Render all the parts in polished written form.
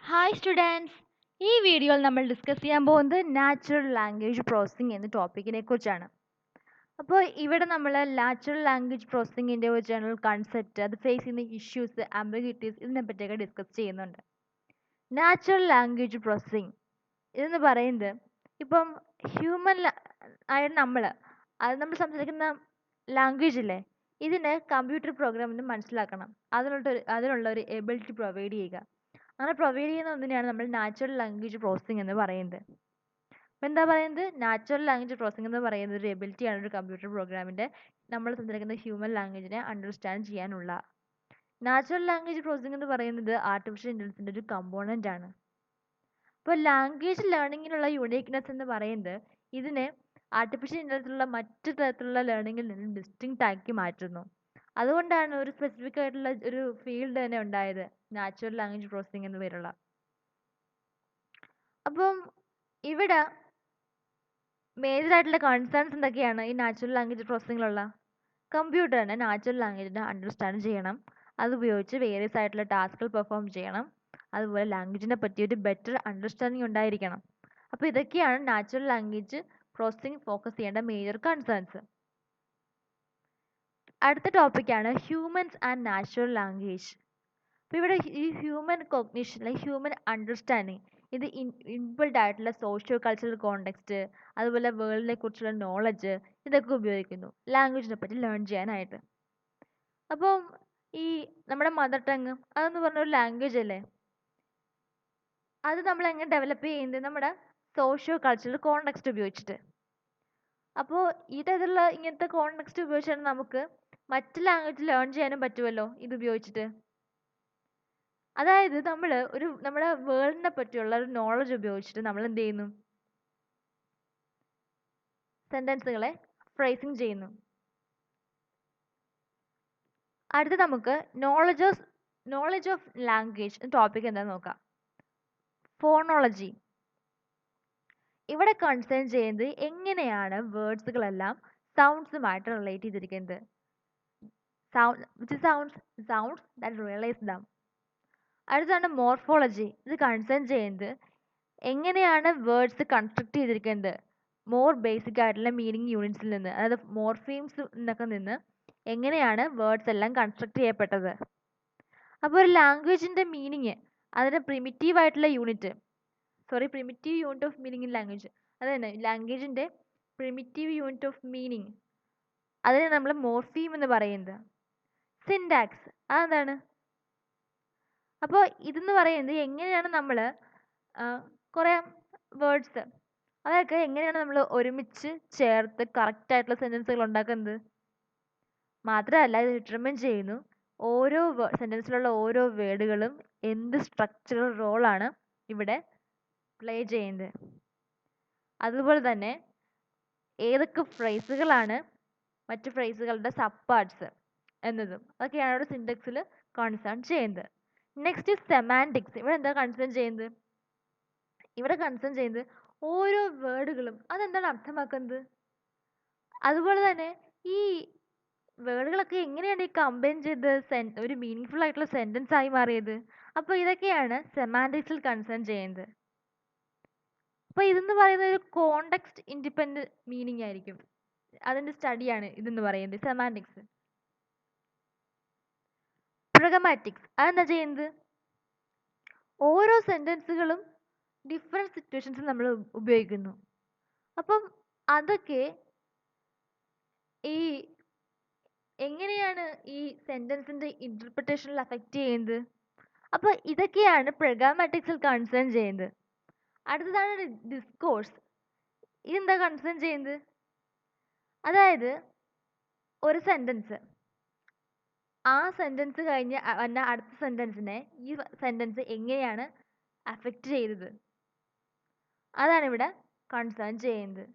Hi students. ഈ വീഡിയോയിൽ നമ്മൾ ഡിസ്കസ് ചെയ്യാൻ പോകുന്നത് നാച്ചുറൽ ലാംഗ്വേജ് പ്രോസസ്സിംഗ് എന്ന ടോപ്പിക്കിനെ കുറിച്ചാണ്. അപ്പോൾ ഇവിടെ നമ്മൾ നാച്ചുറൽ ലാംഗ്വേജ് പ്രോസസ്സിങ്ങിൻ്റെ ഒരു ജനറൽ കൺസെപ്റ്റ്, അത് ഫേസ് ചെയ്യുന്ന ഇഷ്യൂസ്, ആംബിഗ്യൂട്ടീസ്, ഇതിനെ പറ്റിയൊക്കെ ഡിസ്കസ് ചെയ്യുന്നുണ്ട്. നാച്ചുറൽ ലാംഗ്വേജ് പ്രോസസ്സിംഗ് ഇതെന്ന് പറയുന്നത് ഇപ്പം ഹ്യൂമൻ ആയ നമ്മൾ സംസാരിക്കുന്ന ലാംഗ്വേജ് ഇല്ലേ, ഇതിനെ കമ്പ്യൂട്ടർ പ്രോഗ്രാമിന് മനസ്സിലാക്കണം. അതിനുള്ള ഒരു എബിലിറ്റി പ്രൊവൈഡ് ചെയ്യുക. അങ്ങനെ പ്രൊവൈഡ് ചെയ്യുന്ന ഒന്നിനെയാണ് നമ്മൾ നാച്ചുറൽ ലാംഗ്വേജ് പ്രോസസ്സിംഗ് എന്ന് പറയുന്നത്. അപ്പോൾ എന്താ പറയുന്നത്? നാച്ചുറൽ ലാംഗ്വേജ് പ്രോസസ്സിംഗ് എന്ന് പറയുന്നത് ഒരു എബിലിറ്റിയാണ് ഒരു കമ്പ്യൂട്ടർ പ്രോഗ്രാമിൻ്റെ നമ്മൾ സംസാരിക്കുന്ന ഹ്യൂമൻ ലാംഗ്വേജിനെ അണ്ടർസ്റ്റാൻഡ് ചെയ്യാനുള്ള. നാച്ചുറൽ ലാംഗ്വേജ് പ്രോസസ്സിംഗ് എന്ന് പറയുന്നത് ആർട്ടിഫിഷ്യൽ ഇൻ്റലിജൻസിൻ്റെ ഒരു കമ്പോണൻ്റ് ആണ്. അപ്പോൾ ലാംഗ്വേജ് ലേണിങ്ങിനുള്ള യുണീക്നെസ് എന്ന് പറയുന്നത് ഇതിനെ ആർട്ടിഫിഷ്യൽ ഇൻ്റലിജൻസിലുള്ള മറ്റു തരത്തിലുള്ള ലേണിങ്ങിൽ നിന്നും ഡിസ്റ്റിങ്ക്റ്റ് ആക്കി മാറ്റുന്നു. അതുകൊണ്ടാണ് ഒരു സ്പെസിഫിക് ആയിട്ടുള്ള ഒരു ഫീൽഡ് തന്നെ ഉണ്ടായത്, നാച്ചുറൽ ലാംഗ്വേജ് പ്രോസസ്സിംഗ് എന്ന് പേരുള്ള. അപ്പം ഇവിടെ മേജർ ആയിട്ടുള്ള കൺസേൺസ് എന്തൊക്കെയാണ് ഈ നാച്ചുറൽ ലാംഗ്വേജ് പ്രോസസ്സിങ്ങിലുള്ള? കമ്പ്യൂട്ടറിനെ നാച്ചുറൽ ലാംഗ്വേജിനെ അണ്ടർസ്റ്റാൻഡ് ചെയ്യണം, അതുപയോഗിച്ച് വേരിയസ് ആയിട്ടുള്ള ടാസ്കുകൾ പെർഫോം ചെയ്യണം, അതുപോലെ ലാംഗ്വേജിനെ പറ്റി ഒരു ബെറ്റർ അണ്ടർസ്റ്റാൻഡിങ് ഉണ്ടായിരിക്കണം. അപ്പോൾ ഇതൊക്കെയാണ് നാച്ചുറൽ ലാംഗ്വേജ് പ്രോസസ്സിംഗ് ഫോക്കസ് ചെയ്യേണ്ട മേജർ കൺസേൺസ്. അടുത്ത ടോപ്പിക്കാണ് ഹ്യൂമൻസ് ആൻഡ് നാച്ചുറൽ ലാംഗ്വേജ്. അപ്പോൾ ഇവിടെ ഈ ഹ്യൂമൻ കോഗ്നിഷൻ അല്ലെങ്കിൽ ഹ്യൂമൻ അണ്ടർസ്റ്റാൻഡിങ് ഇത് ഇൻബിൾഡ് ആയിട്ടുള്ള സോഷ്യോ കൾച്ചറൽ കോണ്ടെക്സ്റ്റ്, അതുപോലെ വേൾഡിനെ കുറിച്ചുള്ള നോളജ്, ഇതൊക്കെ ഉപയോഗിക്കുന്നു ലാംഗ്വേജിനെ പറ്റി ലേൺ ചെയ്യാനായിട്ട്. അപ്പം ഈ നമ്മുടെ മദർ ടങ് അതെന്ന് പറഞ്ഞൊരു ലാംഗ്വേജ് അല്ലേ, അത് നമ്മൾ എങ്ങനെ ഡെവലപ്പ് ചെയ്യുന്നത്? നമ്മുടെ സോഷ്യോ കൾച്ചറൽ കോണ്ടെക്സ്റ്റ് ഉപയോഗിച്ചിട്ട്. അപ്പോൾ ഇതുള്ള ഇങ്ങനത്തെ കോണ്ടെക്സ്റ്റ് ഉപയോഗിച്ചാണ് നമുക്ക് മറ്റ് ലാംഗ്വേജ് ലേൺ ചെയ്യാനും പറ്റുമല്ലോ ഇത് ഉപയോഗിച്ചിട്ട്. അതായത് നമ്മുടെ വേൾഡിനെ പറ്റിയുള്ള ഒരു നോളജ് ഉപയോഗിച്ചിട്ട് നമ്മൾ എന്ത് ചെയ്യുന്നു? സെൻറ്റൻസുകളെ ഫ്രേസിങ് ചെയ്യുന്നു. അടുത്ത നമുക്ക് നോളജ് ഓഫ് ലാംഗ്വേജ് ടോപ്പിക് എന്താണെന്ന് നോക്കാം. ഫോണോളജി. ഇവിടെ കൺസേൺ ചെയ്യുന്നത് എങ്ങനെയാണ് വേർഡ്സുകളെല്ലാം സൗണ്ട്സുമായിട്ട് റിലേറ്റ് ചെയ്തിരിക്കുന്നത്. Sounds that realise dum. അടുത്താണ് മോർഫോളജി. ഇത് കൺസേൺ ചെയ്യുന്നത് എങ്ങനെയാണ് വേർഡ്സ് കൺസ്ട്രക്ട് ചെയ്തിരിക്കുന്നത് മോർ ബേസിക് ആയിട്ടുള്ള മീനിങ് യൂണിറ്റ്സിൽ നിന്ന്, അതായത് മോർഫീംസ് എന്നൊക്കെ നിന്ന് എങ്ങനെയാണ് വേർഡ്സ് എല്ലാം കൺസ്ട്രക്ട് ചെയ്യപ്പെട്ടത്. അപ്പോൾ ഒരു ലാംഗ്വേജിൻ്റെ മീനിങ് അതിൻ്റെ primitive unit of meaning in language, അത് തന്നെ ലാംഗ്വേജിൻ്റെ പ്രിമിറ്റീവ് യൂണിറ്റ് ഓഫ് മീനിങ്, അതിനെ നമ്മൾ മോർഫീം എന്ന് പറയുന്നത്. സിൻടാക്സ് അതെന്താണ്? അപ്പോൾ ഇതെന്ന് പറയുന്നത് എങ്ങനെയാണ് നമ്മൾ കുറേ വേർഡ്സ് അതൊക്കെ എങ്ങനെയാണ് നമ്മൾ ഒരുമിച്ച് ചേർത്ത് കറക്റ്റായിട്ടുള്ള സെൻറ്റൻസുകൾ ഉണ്ടാക്കുന്നത്. മാത്രമല്ല ഇത് ഡിറ്റർമിൻ ചെയ്യുന്നു ഓരോ സെൻറ്റൻസിലുള്ള ഓരോ വേർഡുകളും എന്ത് സ്ട്രക്ചറൽ റോളാണ് ഇവിടെ പ്ലേ ചെയ്യുന്നത്. അതുപോലെ തന്നെ ഏതൊക്കെ ഫ്രേസുകളാണ് മറ്റ് ഫ്രേസുകളുടെ സബ് പാർട്സ് എന്നതും അതൊക്കെയാണ് ഇവിടെ സിൻടാക്സിൽ കൺസേൺ ചെയ്യുന്നത്. Next semantics. ഇവിടെ എന്താ കൺസേൺ ചെയ്യുന്നത്? ഇവിടെ കൺസേൺ ചെയ്യുന്നത് ഓരോ വേർഡുകളും അതെന്താണ് അർത്ഥമാക്കുന്നത്, അതുപോലെ തന്നെ ഈ വേർഡുകളൊക്കെ എങ്ങനെയാണ് ഈ കമ്പൈൻ ചെയ്ത് ഒരു മീനിങ് ഫുൾ ആയിട്ടുള്ള സെൻറ്റൻസ് ആയി മാറിയത്. അപ്പോൾ ഇതൊക്കെയാണ് സെമാൻറ്റിക്സിൽ കൺസേൺ ചെയ്യുന്നത്. അപ്പോൾ ഇതെന്ന് പറയുന്നത് ഒരു കോണ്ടെക്സ്റ്റ് ഇൻഡിപെൻഡൻറ്റ് മീനിങ് ആയിരിക്കും, അതിൻ്റെ സ്റ്റഡിയാണ് ഇതെന്ന് പറയുന്നത് സെമാൻറ്റിക്സ്. പ്രഗമാറ്റിക്സ് അതെന്താ ചെയ്യുന്നത്? ഓരോ സെൻറ്റൻസുകളും ഡിഫറെൻറ്റ് സിറ്റുവേഷൻസിൽ നമ്മൾ ഉപയോഗിക്കുന്നു. അപ്പം അതൊക്കെ ഈ എങ്ങനെയാണ് ഈ സെൻറ്റൻസിൻ്റെ ഇൻ്റർപ്രിട്ടേഷനിൽ അഫക്റ്റ് ചെയ്യുന്നത്. അപ്പോൾ ഇതൊക്കെയാണ് പ്രഗമാറ്റിക്സിൽ കൺസേൺ ചെയ്യുന്നത്. അടുത്തതാണ് ഡിസ്കോഴ്സ്. ഇതെന്താ കൺസേൺ ചെയ്യുന്നത്? അതായത് ഒരു സെൻറ്റൻസ്, ആ സെൻറ്റൻസ് കഴിഞ്ഞ് വന്ന അടുത്ത സെൻറ്റൻസിനെ ഈ സെൻറ്റൻസ് എങ്ങനെയാണ് അഫക്റ്റ് ചെയ്തത്, അതാണ് ഇവിടെ കൺസേൺ ചെയ്യുന്നത്.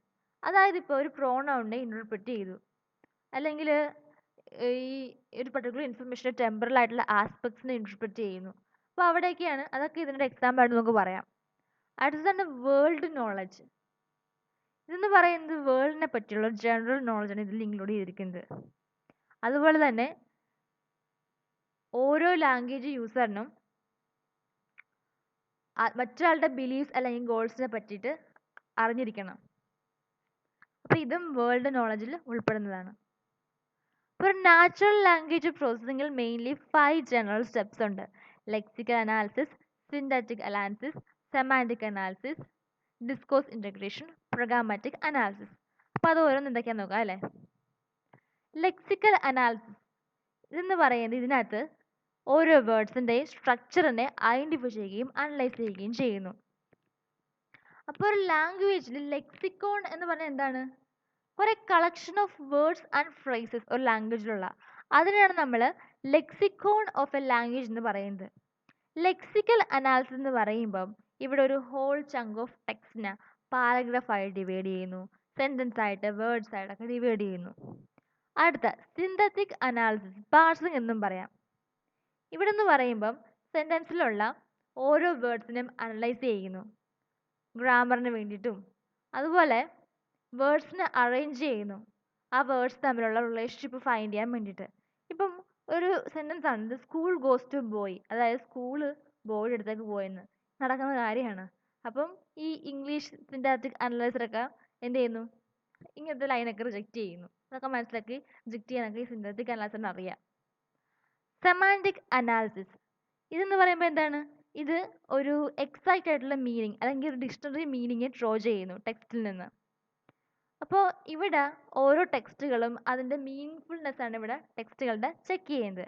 അതായത് ഇപ്പോൾ ഒരു പ്രോണൗണിനെ ഇൻ്റർപ്രിറ്റ് ചെയ്തു, അല്ലെങ്കിൽ ഈ ഒരു പർട്ടിക്കുലർ ഇൻഫർമേഷൻ്റെ ടെമ്പറൽ ആയിട്ടുള്ള ആസ്പെക്ട്സിനെ ഇൻ്റർപ്രിറ്റ് ചെയ്യുന്നു. അപ്പോൾ അവിടെയൊക്കെയാണ്, അതൊക്കെ ഇതിൻ്റെ എക്സാമ്പിൾ ആയിട്ട് നമുക്ക് പറയാം. അടുത്തതാണ് വേൾഡ് നോളജ്. ഇതെന്ന് പറയുന്നത് വേൾഡിനെ പറ്റിയുള്ള ജനറൽ നോളജാണ് ഇതിൽ ഇൻക്ലൂഡ് ചെയ്തിരിക്കുന്നത്. അതുപോലെ തന്നെ ഓരോ ലാംഗ്വേജ് യൂസറിനും മറ്റൊരാളുടെ ബിലീഫ്സ് അല്ലെങ്കിൽ ഗോൾസിനെ പറ്റിയിട്ട് അറിഞ്ഞിരിക്കണം. അപ്പോൾ ഇതും വേൾഡ് നോളജിൽ ഉൾപ്പെടുന്നതാണ്. For natural language processing mainly 5 general steps ഉണ്ട്. Lexical analysis, syntactic analysis, semantic analysis, discourse integration, programmatic analysis. അപ്പോൾ അത് ഓരോന്ന് എന്തൊക്കെയാണെന്ന് നോക്കാം അല്ലേ. ലെക്സിക്കൽ അനാലിസിസ് ഇതെന്ന് പറയുന്നത് ഇതിനകത്ത് ഓരോ വേർഡ്സിൻ്റെയും സ്ട്രക്ചറിനെ ഐഡൻറ്റിഫൈ ചെയ്യുകയും അനലൈസ് ചെയ്യുകയും ചെയ്യുന്നു. അപ്പോൾ ഒരു ലാംഗ്വേജിൽ ലെക്സിക്കോൺ എന്ന് പറഞ്ഞാൽ എന്താണ്? ഒരു collection of words and phrases ഒരു ലാംഗ്വേജിലുള്ള അതിനാണ് നമ്മൾ ലെക്സിക്കോൺ ഓഫ് എ ലാംഗ്വേജ് എന്ന് പറയുന്നത്. ലെക്സിക്കൽ അനാലിസിസ് എന്ന് പറയുമ്പം ഇവിടെ ഒരു ഹോൾ ചങ്ക് ഓഫ് ടെക്സ്റ്റിനെ പാരഗ്രാഫായി ഡിവൈഡ് ചെയ്യുന്നു, സെൻറ്റൻസ് ആയിട്ട് വേർഡ്സ് ആയിട്ടൊക്കെ ഡിവൈഡ് ചെയ്യുന്നു. അടുത്ത സിന്തറ്റിക് അനാലിസിസ്, പാർസിംഗ് എന്നും പറയാം. ഇവിടെ എന്ന് പറയുമ്പം സെൻറ്റൻസിലുള്ള ഓരോ വേർഡ്സിനെയും അനലൈസ് ചെയ്യുന്നു, ഗ്രാമറിന് വേണ്ടിയിട്ടും അതുപോലെ വേർഡ്സിനെ അറേഞ്ച് ചെയ്യുന്നു, ആ വേർഡ്സ് തമ്മിലുള്ള റിലേഷൻഷിപ്പ് ഫൈൻഡ് ചെയ്യാൻ വേണ്ടിയിട്ട്. ഇപ്പം ഒരു സെൻറ്റൻസ് ആണ്, the school goes to boy, അതായത് സ്കൂള് ബോയുടെ അടുത്തേക്ക് പോയെന്ന് നടക്കുന്ന കാര്യമാണ്. അപ്പം ഈ ഇംഗ്ലീഷ് സിന്റാറ്റിക് അനലൈസറൊക്കെ എന്ത് ചെയ്യുന്നു, ഇങ്ങനത്തെ ലൈനൊക്കെ റിജക്റ്റ് ചെയ്യുന്നു. അതൊക്കെ മനസ്സിലാക്കി റിജക്റ്റ് ചെയ്യാനൊക്കെ ഈ സിന്റാറ്റിക് അനലൈസറിന് അറിയാം. സെമാൻറ്റിക് അനാലിസിസ് ഇതെന്ന് പറയുമ്പോൾ എന്താണ്? ഇത് ഒരു എക്സാക്റ്റ് ആയിട്ടുള്ള മീനിങ് അല്ലെങ്കിൽ ഒരു ഡിക്ഷണറി മീനിങ് ഡ്രോ ചെയ്യുന്നു ടെക്സ്റ്റിൽ നിന്ന്. അപ്പോൾ ഇവിടെ ഓരോ ടെക്സ്റ്റുകളും അതിൻ്റെ മീനിങ്ഫുൾനെസ് ആണ് ഇവിടെ ടെക്സ്റ്റുകളുടെ ചെക്ക് ചെയ്യുന്നത്.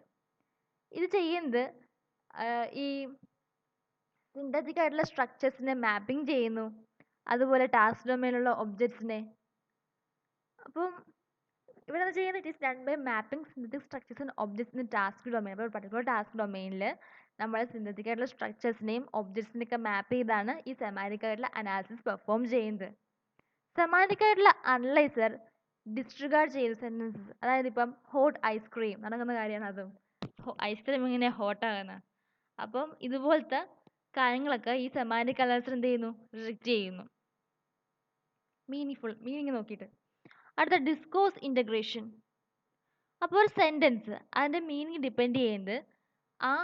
ഇത് ചെയ്യുന്നത് ഈ സിന്തറ്റിക് ആയിട്ടുള്ള സ്ട്രക്ചേഴ്സിനെ മാപ്പിംഗ് ചെയ്യുന്നു, അതുപോലെ ടാസ്ക് ഡൊമൈനിലുള്ള ഒബ്ജക്ട്സിനെ. അപ്പം ഇവിടെ ചെയ്യുന്നത് it is done by mapping synthetic structures and objects in task domain. അപ്പോൾ ഒരു പർട്ടിക്കുലർ ടാസ്ക് ഡൊമൈനിൽ നമ്മൾ സിന്തറ്റിക് ആയിട്ടുള്ള സ്ട്രക്ചേഴ്സിനെയും ഒബ്ജക്ട്സിനെയൊക്കെ മാപ്പ് ചെയ്താണ് ഈ സെമാൻറ്റിക് ആയിട്ടുള്ള അനാലിസിസ് പെർഫോം ചെയ്യുന്നത്. സെമാൻറ്റിക് ആയിട്ടുള്ള അനലൈസർ ഡിസ്റിഗാർഡ് ചെയ്യുന്ന സെൻറ്റൻസസ്, അതായത് ഇപ്പം ഹോട്ട് ഐസ്ക്രീം നടക്കുന്ന കാര്യമാണ്, അതും ഐസ്ക്രീം ഇങ്ങനെ ഹോട്ടാകുന്ന. അപ്പം ഇതുപോലത്തെ കാര്യങ്ങളൊക്കെ ഈ സെമാൻറ്റിക് അനലൈസർ എന്ത് ചെയ്യുന്നു, റിജക്റ്റ് ചെയ്യുന്നു മീനിങ് നോക്കിയിട്ട്. അടുത്ത ഡിസ്കോഴ്സ് ഇൻ്റഗ്രേഷൻ. അപ്പോൾ ഒരു സെൻറ്റൻസ് അതിൻ്റെ മീനിങ് ഡിപ്പെൻഡ് ചെയ്യുന്നത് ആ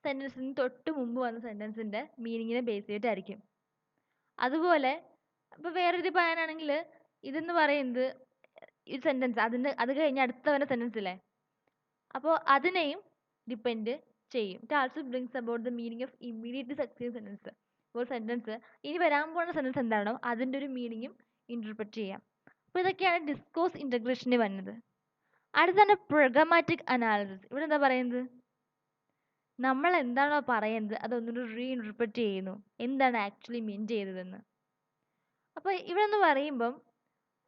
സെൻറ്റൻസിന് തൊട്ട് മുമ്പ് വന്ന സെൻറ്റൻസിൻ്റെ മീനിങ്ങിനെ ബേസ് ചെയ്തിട്ടായിരിക്കും. അതുപോലെ ഇപ്പോൾ വേറെ രീതി പറയാനാണെങ്കിൽ ഇതെന്ന് പറയുന്നത് ഈ സെൻറ്റൻസ് അത് കഴിഞ്ഞ് അടുത്ത വരുന്ന സെൻറ്റൻസ് ഇല്ലേ, അപ്പോൾ അതിനെയും ഡിപ്പെൻഡ് ചെയ്യും. It also brings about the meaning of immediately successive sentence. ഒരു സെൻറ്റൻസ് ഇനി വരാൻ പോകുന്ന സെൻറ്റൻസ് എന്താണോ അതിൻ്റെ ഒരു മീനിങ്ങും ഇൻ്റർപ്രറ്റ് ചെയ്യാം. അപ്പോൾ ഇതൊക്കെയാണ് ഡിസ്കോഴ്സ് ഇൻ്റഗ്രേഷന് വരുന്നത്. അടുത്താണ് പ്രോഗ്രാമാറ്റിക് അനാലിസിസ്. ഇവിടെ എന്താ പറയുന്നത്, നമ്മൾ എന്താണോ പറയുന്നത് അതൊന്നുകൂടി റീഇൻ്റർപ്രറ്റ് ചെയ്യുന്നു, എന്താണ് ആക്ച്വലി മീൻ ചെയ്തതെന്ന്. അപ്പോൾ ഇവിടെ എന്ന് പറയുമ്പം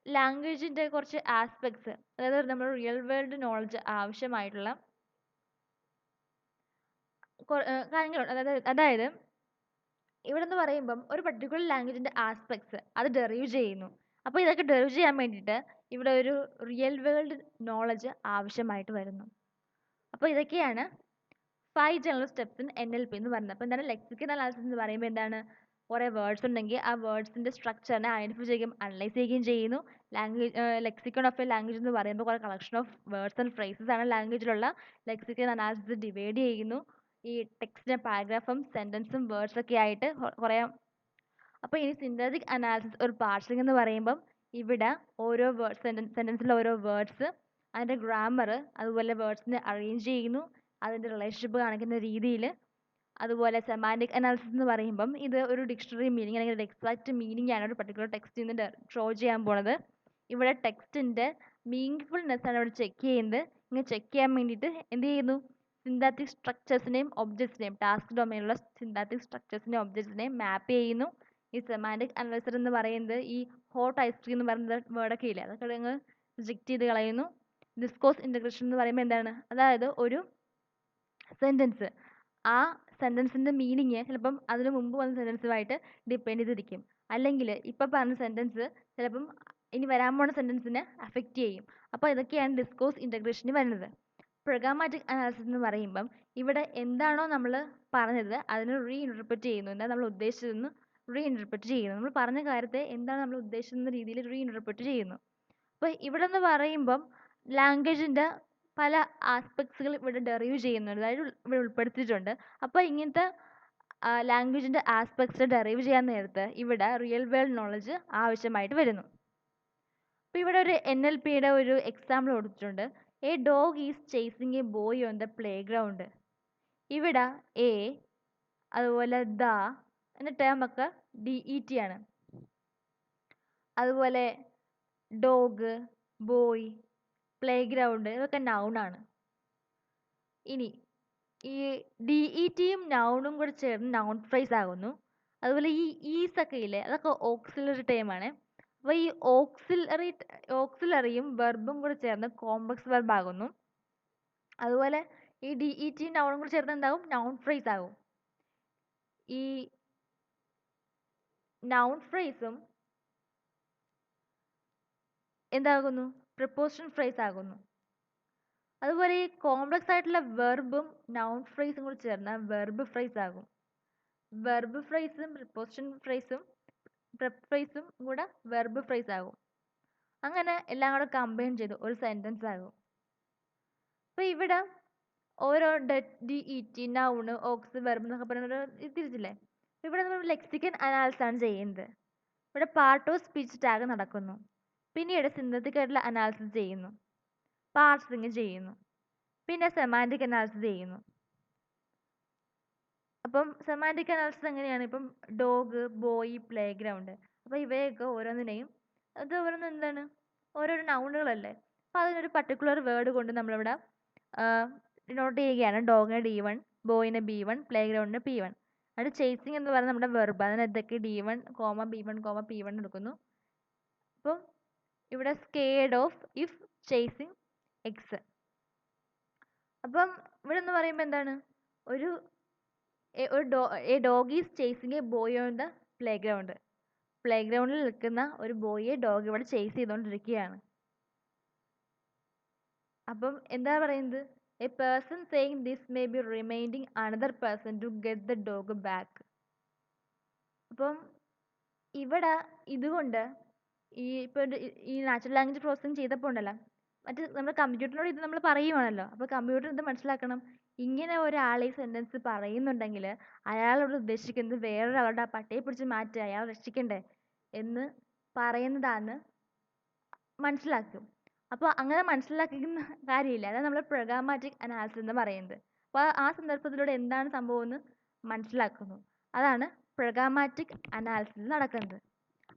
ലാംഗ്വേജിൻ്റെ കുറച്ച് ആസ്പെക്ട്സ്, അതായത് നമ്മൾ റിയൽ വേൾഡ് നോളജ് ആവശ്യമായിട്ടുള്ള കാര്യങ്ങളുണ്ട്. അതായത് ഇവിടെ എന്ന് പറയുമ്പം ഒരു പർട്ടിക്കുലർ ലാംഗ്വേജിൻ്റെ ആസ്പെക്ട്സ് അത് ഡെറൈവ് ചെയ്യുന്നു. അപ്പോൾ ഇതൊക്കെ ഡെറൈവ് ചെയ്യാൻ വേണ്ടിയിട്ട് ഇവിടെ ഒരു റിയൽ വേൾഡ് നോളജ് ആവശ്യമായിട്ട് വരുന്നു. അപ്പോൾ ഇതൊക്കെയാണ് 5 ജനറൽ സ്റ്റെപ്സ് ഇൻ NLP എന്ന് പറയുന്നത്. അപ്പോൾ എന്താണ് ലെക്സിക്കൽ അനാലിസിസ് എന്ന് പറയുമ്പോൾ എന്താണ്, കുറേ വേർഡ്സ് ഉണ്ടെങ്കിൽ ആ വേർഡ്സിൻ്റെ സ്ട്രക്ചറിനെ ഐഡൻറ്റിഫൈ ചെയ്യുകയും അനലൈസ് ചെയ്യുകയും ചെയ്യുന്നു. ലെക്സിക്കൺ ഓഫ് എ ലാംഗ്വേജ് എന്ന് പറയുമ്പോൾ കുറേ collection of words and phrases ആണ് ലാംഗ്വേജിലുള്ള. ലെക്സിക്കൽ അനാലിസിസ് ഡിവൈഡ് ചെയ്യുന്നു ഈ ടെക്സ്റ്റിനെ പാരഗ്രാഫും സെൻറ്റൻസും വേർഡ്സൊക്കെ ആയിട്ട് കുറേ. അപ്പോൾ ഇനി സിന്തറ്റിക് അനാലിസിസ് ഒരു പാർസിംഗ് എന്ന് പറയുമ്പം ഇവിടെ ഓരോ സെൻറ്റൻസിലെ ഓരോ വേർഡ്സ്, അതിൻ്റെ ഗ്രാമർ, അതുപോലെ വേർഡ്സിനെ അറേഞ്ച് ചെയ്യുന്നു, അതിൻ്റെ റിലേഷൻഷിപ്പ് കാണിക്കുന്ന രീതിയിൽ. അതുപോലെ സെമാൻറ്റിക് അനാലിസിസ് എന്ന് പറയുമ്പം ഇത് ഒരു ഡിക്ഷണറി മീനിങ് അല്ലെങ്കിൽ ഒരു എക്സാക്റ്റ് മീനിങ് ആണ് ഒരു പർട്ടിക്കുലർ ടെക്സ്റ്റിൽ നിന്ന് ഡ്രോ ചെയ്യാൻ പോണത്. ഇവിടെ ടെക്സ്റ്റിൻ്റെ മീനിങ്ഫുൾനെസ് ആണ് ഇവിടെ ചെക്ക് ചെയ്യുന്നത്. ഇങ്ങനെ ചെക്ക് ചെയ്യാൻ വേണ്ടിയിട്ട് എന്ത് ചെയ്യുന്നു, സിന്താറ്റിക് സ്ട്രക്ചേഴ്സിനെയും ഒബ്ജക്ട്സിനെയും ടാസ്ക് ഡൊമൈനിലുള്ള സിന്താറ്റിക് സ്ട്രക്ചേഴ്സിനെയും ഒബ്ജക്ട്സിനെയും മാപ്പ് ചെയ്യുന്നു. ഈ സെമാൻറ്റിക് അനലൈസർ എന്ന് പറയുന്നത് ഈ ഹോട്ട് ഐസ്ക്രീം എന്ന് പറയുന്ന വേർഡൊക്കെ ഇല്ലേ, അതൊക്കെ നിങ്ങൾ റിജക്റ്റ് ചെയ്ത് കളയുന്നു. ഡിസ്കോഴ്സ് ഇൻ്റഗ്രേഷൻ എന്ന് പറയുമ്പോൾ എന്താണ്, അതായത് ഒരു സെൻറ്റൻസ് ആ സെൻറ്റൻസിൻ്റെ മീനിങ് ചിലപ്പം അതിന് മുമ്പ് വന്ന സെൻറ്റൻസുമായിട്ട് ഡിപ്പെൻഡ് ചെയ്തിരിക്കും, അല്ലെങ്കിൽ ഇപ്പം പറഞ്ഞ സെൻറ്റൻസ് ചിലപ്പം ഇനി വരാൻ പോകുന്ന സെൻറ്റൻസിനെ അഫക്റ്റ് ചെയ്യും. അപ്പോൾ ഇതൊക്കെയാണ് ഡിസ്കോഴ്സ് ഇൻ്റഗ്രേഷന് വരുന്നത്. പ്രോഗ്രാമാറ്റിക് അനാലിസിസ് എന്ന് പറയുമ്പം ഇവിടെ എന്താണോ നമ്മൾ പറഞ്ഞത് അതിനെ റീഇൻ്റർപ്രറ്റ് ചെയ്യുന്നു, എന്താ നമ്മൾ ഉദ്ദേശിച്ചതെന്ന് റീഇൻ്റർപ്രറ്റ് ചെയ്യുന്നു. നമ്മൾ പറഞ്ഞ കാര്യത്തെ എന്താണ് നമ്മൾ ഉദ്ദേശിക്കുന്ന രീതിയിൽ റീഇൻ്റർപ്രറ്റ് ചെയ്യുന്നു. അപ്പോൾ ഇവിടെ എന്ന് പറയുമ്പം ലാംഗ്വേജിൻ്റെ പല ആസ്പെക്ട്സുകൾ ഇവിടെ ഡെറൈവ് ചെയ്യുന്നുണ്ട്, അതായത് ഇവിടെ ഉൾപ്പെടുത്തിയിട്ടുണ്ട്. അപ്പോൾ ഇങ്ങനത്തെ ലാംഗ്വേജിൻ്റെ ആസ്പെക്ട്സ് ഡെറൈവ് ചെയ്യാൻ നേരത്ത് ഇവിടെ റിയൽ വേൾഡ് നോളജ് ആവശ്യമായിട്ട് വരുന്നു. അപ്പോൾ ഇവിടെ ഒരു NLPയുടെ ഒരു എക്സാമ്പിൾ കൊടുത്തിട്ടുണ്ട്. A dog is chasing A boy on the play ground. ഇവിടെ എ, അതുപോലെ ദ എന്ന ടേം ഒക്കെ DET ആണ്. അതുപോലെ ഡോഗ്, ബോയ്, പ്ലേ ഗ്രൗണ്ട് ഇതൊക്കെ നൗണാണ്. ഇനി ഈ DETയും നൗണും കൂടെ ചേർന്ന് നൗൺ ഫ്രേസ് ആകുന്നു. അതുപോലെ ഈ ഈസ് ഒക്കെ ഇല്ലേ, അതൊക്കെ ഓക്സിലറി ടേമാണ്. അപ്പോൾ ഈ ഓക്സിലറിയും വെർബും കൂടെ ചേർന്ന് കോംപ്ലക്സ് വെർബ് ആകുന്നു. അതുപോലെ ഈ DETയും നൗണും കൂടെ ചേർന്ന് എന്താകും? നൗൺ ഫ്രേസ് ആകും. ഈ നൗൺ ഫ്രേസും എന്താകുന്നു? പ്രിപ്പോസിഷൻ ഫ്രേസ് ആകുന്നു. അതുപോലെ ഈ കോംപ്ലക്സ് ആയിട്ടുള്ള വെർബും നൗൺ ഫ്രേസും കൂടി ചേർന്നാൽ വെർബ് ഫ്രേസ് ആകും. വെർബ് ഫ്രേസും പ്രിപ്പോസിഷൻ ഫ്രേസും ഫ്രേസും കൂടെ വെർബ് ഫ്രേസ് ആകും. അങ്ങനെ എല്ലാം കൂടെ കമ്പൈൻ ചെയ്ത് ഒരു സെൻറ്റൻസ് ആകും. അപ്പോൾ ഇവിടെ ഓരോ DET, നൗണ്, ഓക്സ്, വെർബ് എന്നൊക്കെ പറയുന്ന തിരിച്ചില്ലേ. ഇവിടെ നമ്മൾ ലെക്സിക്കൻ അനാലിസിസ് ആണ് ചെയ്യുന്നത്. ഇവിടെ പാർട്ട് ഓഫ് സ്പീച്ച് ടാഗ് നടക്കുന്നു. പിന്നീട് സിന്തറ്റിക് ആയിട്ടുള്ള അനാലിസിസ് ചെയ്യുന്നു, പാർസിങ് ചെയ്യുന്നു, പിന്നെ സെമാൻറ്റിക് അനാലിസിസ് ചെയ്യുന്നു. അപ്പം സെമാൻറ്റിക് അനാലിസിസ് എങ്ങനെയാണ്? ഇപ്പം ഡോഗ്, ബോയ്, പ്ലേ ഗ്രൗണ്ട്, അപ്പോൾ ഇവയൊക്കെ ഓരോന്നിനെയും അത് ഓരോന്നും എന്താണ്? ഓരോരോ നൗണുകളല്ലേ. അപ്പോൾ അതിനൊരു പർട്ടിക്കുലർ വേർഡ് കൊണ്ട് നമ്മളിവിടെ നോട്ട് ചെയ്യുകയാണ്. ഡോഗിന് D1, ബോയിന് B1, പ്ലേ ഗ്രൗണ്ടിന് P1. അത് ചേസിങ് എന്ന് പറയുന്നത് നമ്മുടെ വെർബ്. അതിനകത്തേക്ക് D1, B1, P1 എടുക്കുന്നു. അപ്പം ഇവിടെ scared of if chasing X. അപ്പം ഇവിടെ എന്ന് പറയുമ്പോൾ എന്താണ്? A dog is chasing A boy on the play ground. Play ഗ്രൗണ്ടിൽ നിൽക്കുന്ന ഒരു ബോയിയെ ഡോഗ് ഇവിടെ ചേസ് ചെയ്തുകൊണ്ടിരിക്കുകയാണ്. അപ്പം എന്താ പറയുന്നത്? A person saying this may be reminding another person to get the dog back. അപ്പം ഇവിടെ ഇതുകൊണ്ട് ഇപ്പോൾ ഈ നാച്ചുറൽ ലാംഗ്വേജ് പ്രോസസ്സിങ് ചെയ്തപ്പോൾ ഉണ്ടല്ലോ, മറ്റേ നമ്മുടെ കമ്പ്യൂട്ടറിനോട് ഇത് നമ്മൾ പറയുവാണല്ലോ. അപ്പോൾ കമ്പ്യൂട്ടർ എന്ത് മനസ്സിലാക്കണം? ഇങ്ങനെ ഒരാൾ ഈ സെൻറ്റൻസ് പറയുന്നുണ്ടെങ്കിൽ അയാളോട് ഉദ്ദേശിക്കുന്നത് വേറൊരാളുടെ ആ പട്ടിയെ പിടിച്ച് മാറ്റുക, അയാൾ രക്ഷിക്കണ്ടേ എന്ന് പറയുന്നതാണ് മനസ്സിലാക്കും. അപ്പോൾ അങ്ങനെ മനസ്സിലാക്കുന്ന കാര്യമില്ല. അതാണ് നമ്മൾ പ്രൊഗ്രാമാറ്റിക് അനാലിസിസ് എന്ന് പറയുന്നത്. അപ്പോൾ ആ സന്ദർഭത്തിലൂടെ എന്താണ് സംഭവം എന്ന് മനസ്സിലാക്കുന്നു. അതാണ് പ്രൊഗ്രാമാറ്റിക് അനാലിസിസ് നടക്കുന്നത്.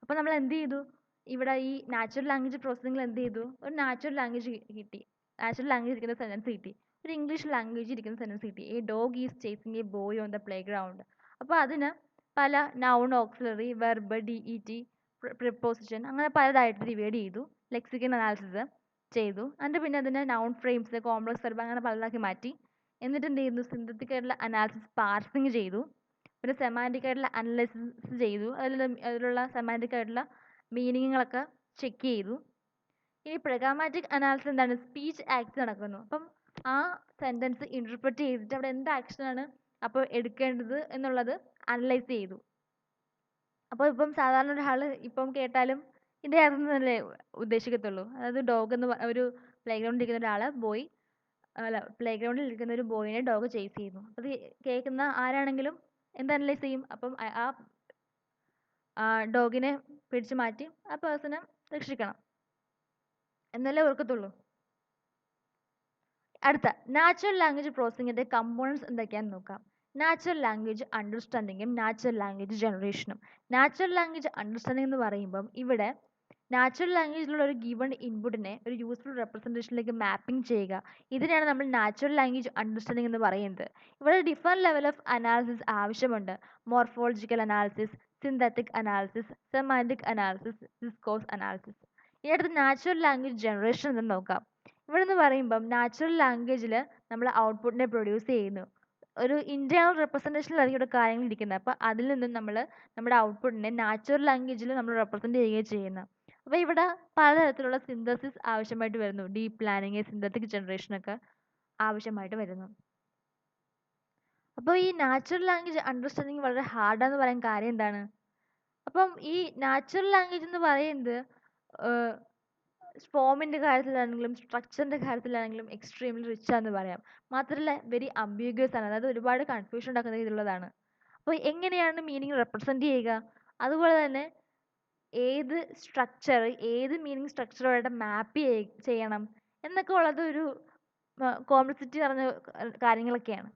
അപ്പോൾ നമ്മൾ എന്ത് ചെയ്തു? ഇവിടെ ഈ നാച്ചുറൽ ലാംഗ്വേജ് പ്രോസസ്സിങ്ങിൽ എന്ത് ചെയ്തു? ഒരു നാച്ചുറൽ ലാംഗ്വേജ് കിട്ടി, നാച്ചുറൽ ലാംഗ്വേജ് ഇരിക്കുന്ന സെൻറ്റൻസ് കിട്ടി, ഒരു ഇംഗ്ലീഷ് ലാംഗ്വേജ് ഇരിക്കുന്ന സെൻറ്റൻസ് കിട്ടി. A dog is chasing A boy on the play ground. അപ്പോൾ അതിന് പല noun, auxiliary, verb, DET, preposition അങ്ങനെ പലതായിട്ട് ഡിവൈഡ് ചെയ്തു. ലെക്സിക്കൻ അനാലിസിസ് ചെയ്തു. എന്നിട്ട് പിന്നെ അതിനെ നൗൺ ഫ്രെയിംസ്, കോംപ്ലക്സ് വെർബ് അങ്ങനെ പലതാക്കി മാറ്റി. എന്നിട്ട് എന്ത് ചെയ്യുന്നു? സിന്തറ്റിക് ആയിട്ടുള്ള അനാലിസിസ്, പാർസിങ് ചെയ്തു. പിന്നെ സെമാൻറ്റിക് ആയിട്ടുള്ള അനലൈസിസ് ചെയ്തു. അതിലുള്ള സെമാൻറ്റിക് ആയിട്ടുള്ള മീനിങ്ങുകളൊക്കെ ചെക്ക് ചെയ്തു. ഇനി പ്രൊഗ്രാമാറ്റിക് അനാലിസിസ് എന്താണ്? സ്പീച്ച് ആക്ട് നടക്കുന്നു. അപ്പം ആ സെൻറ്റൻസ് ഇൻ്റർപ്രറ്റ് ചെയ്തിട്ട് അവിടെ എന്ത് ആക്ഷനാണ് അപ്പോൾ എടുക്കേണ്ടത് എന്നുള്ളത് അനലൈസ് ചെയ്തു. അപ്പോൾ ഇപ്പം സാധാരണ ഒരാൾ ഇപ്പം കേട്ടാലും ഇതിൻ്റെ അർത്ഥമല്ലേ ഉദ്ദേശിക്കത്തുള്ളൂ. അതായത് ഡോഗ് എന്ന് ഒരു പ്ലേ ഗ്രൗണ്ടിൽ ഇരിക്കുന്ന ഒരാൾ പ്ലേ ഗ്രൗണ്ടിൽ ഇരിക്കുന്ന ഒരു ബോയിനെ ഡോഗ് ചേസ് ചെയ്യുന്നു. അത് കേൾക്കുന്ന ആരാണെങ്കിലും എന്ത് അനലൈസ് ചെയ്യും? അപ്പം ആ ഡോഗിനെ പിടിച്ചു മാറ്റി ആ പേഴ്സണെ രക്ഷിക്കണം എന്നല്ലേ ഓർക്കത്തുള്ളൂ. അടുത്ത നാച്ചുറൽ ലാംഗ്വേജ് പ്രോസസ്സിങ്ങിൻ്റെ കമ്പോണൻസ് എന്തൊക്കെയാണെന്ന് നോക്കാം. നാച്ചുറൽ ലാംഗ്വേജ് അണ്ടർസ്റ്റാൻഡിങ്ങും നാച്ചുറൽ ലാംഗ്വേജ് ജനറേഷനും. നാച്ചുറൽ ലാംഗ്വേജ് അണ്ടർസ്റ്റാൻഡിംഗ് എന്ന് പറയുമ്പം ഇവിടെ നാച്ചുറൽ ലാംഗ്വേജിലുള്ള ഒരു ഗിവൺ ഇൻപുട്ടിനെ ഒരു യൂസ്ഫുൾ റെപ്രസെൻറ്റേഷനിലേക്ക് മാപ്പിംഗ് ചെയ്യുക, ഇതിനെയാണ് നമ്മൾ നാച്ചുറൽ ലാംഗ്വേജ് അണ്ടർസ്റ്റാൻഡിംഗ് എന്ന് പറയുന്നത്. ഇവിടെ ഡിഫറെൻറ്റ് ലെവൽ ഓഫ് അനാലിസിസ് ആവശ്യമുണ്ട്. Morphological analysis, synthetic analysis, semantic analysis, discourse analysis. ഇനി അടുത്ത് നാച്ചുറൽ ലാംഗ്വേജ് ജനറേഷൻ എന്ന് നോക്കാം. ഇവിടെ എന്ന് പറയുമ്പം നാച്ചുറൽ ലാംഗ്വേജിൽ നമ്മൾ ഔട്ട്പുട്ടിനെ പ്രൊഡ്യൂസ് ചെയ്യുന്നു. ഒരു ഇൻറ്റേർണൽ റെപ്രസെൻറ്റേഷനിലായിരിക്കും ഇവിടെ കാര്യങ്ങൾ ഇരിക്കുന്നത്. അപ്പോൾ അതിൽ നിന്നും നമ്മൾ നമ്മുടെ ഔട്ട്പുട്ടിനെ നാച്ചുറൽ ലാംഗ്വേജിൽ നമ്മൾ റെപ്രസെൻറ്റ് ചെയ്യുകയും ചെയ്യുന്നത്. അപ്പോൾ ഇവിടെ പലതരത്തിലുള്ള സിന്തസിസ് ആവശ്യമായിട്ട് വരുന്നു. ഡീപ്പ് പ്ലാനിങ്, സിന്തറ്റിക് ജനറേഷനൊക്കെ ആവശ്യമായിട്ട് വരുന്നു. അപ്പോൾ ഈ നാച്ചുറൽ ലാംഗ്വേജ് അണ്ടർസ്റ്റാൻഡിങ് വളരെ ഹാർഡാന്ന് പറയാൻ കാര്യം എന്താണ്? അപ്പം ഈ നാച്ചുറൽ ലാംഗ്വേജ് എന്ന് പറയുന്നത് ഫോമിൻ്റെ കാര്യത്തിലാണെങ്കിലും സ്ട്രക്ചറിൻ്റെ കാര്യത്തിലാണെങ്കിലും എക്സ്ട്രീംലി റിച്ച് ആണെന്ന് പറയാം. മാത്രമല്ല വെരി അംബിഗ്വസ് ആണ്. അതായത് ഒരുപാട് കൺഫ്യൂഷൻ ഉണ്ടാക്കുന്ന രീതിയിലുള്ളതാണ്. അപ്പോൾ എങ്ങനെയാണ് മീനിങ് റെപ്രസെൻറ്റ് ചെയ്യുക? അതുപോലെ തന്നെ ഏത് സ്ട്രക്ചർ, ഏത് മീനിങ് സ്ട്രക്ചറുമായിട്ട് മാപ്പ് ചെയ്യണം എന്നൊക്കെ ഉള്ളത് ഒരു കോംപ്ലക്സിറ്റി നിറഞ്ഞ കാര്യങ്ങളൊക്കെയാണ്.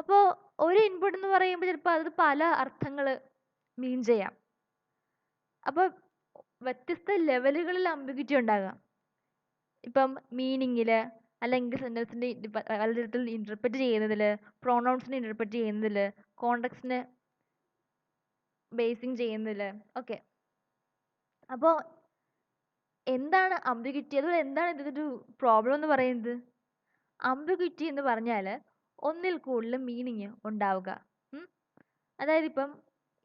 അപ്പോൾ ഒരു ഇൻപുട്ട് എന്ന് പറയുമ്പോൾ ചിലപ്പോൾ അത് പല അർത്ഥങ്ങൾ മീൻ ചെയ്യാം. അപ്പോൾ വ്യത്യസ്ത ലെവലുകളിൽ അംബിഗ്വിറ്റി ഉണ്ടാകാം. ഇപ്പം മീനിങ്ങിൽ, അല്ലെങ്കിൽ സെൻറ്റൻസിൻ്റെ പല തരത്തിൽ ഇൻ്റർപ്രറ്റ് ചെയ്യുന്നതിൽ, പ്രൊനൗൺസിനെ ഇൻ്റർപ്രറ്റ് ചെയ്യുന്നതിൽ, കോണ്ടക്സ്റ്റിനെ ബേസിങ് ചെയ്യുന്നതിൽ ഒക്കെ. അപ്പോൾ എന്താണ് അംബിഗ്വിറ്റി? അതുപോലെ എന്താണ് ഇതിൻ്റെ ഒരു പ്രോബ്ലം എന്ന് പറയുന്നത്? അംബിഗ്വിറ്റി എന്ന് പറഞ്ഞാൽ ഒന്നിൽ കൂടുതൽ മീനിങ് ഉണ്ടാവുക. അതായത് ഇപ്പം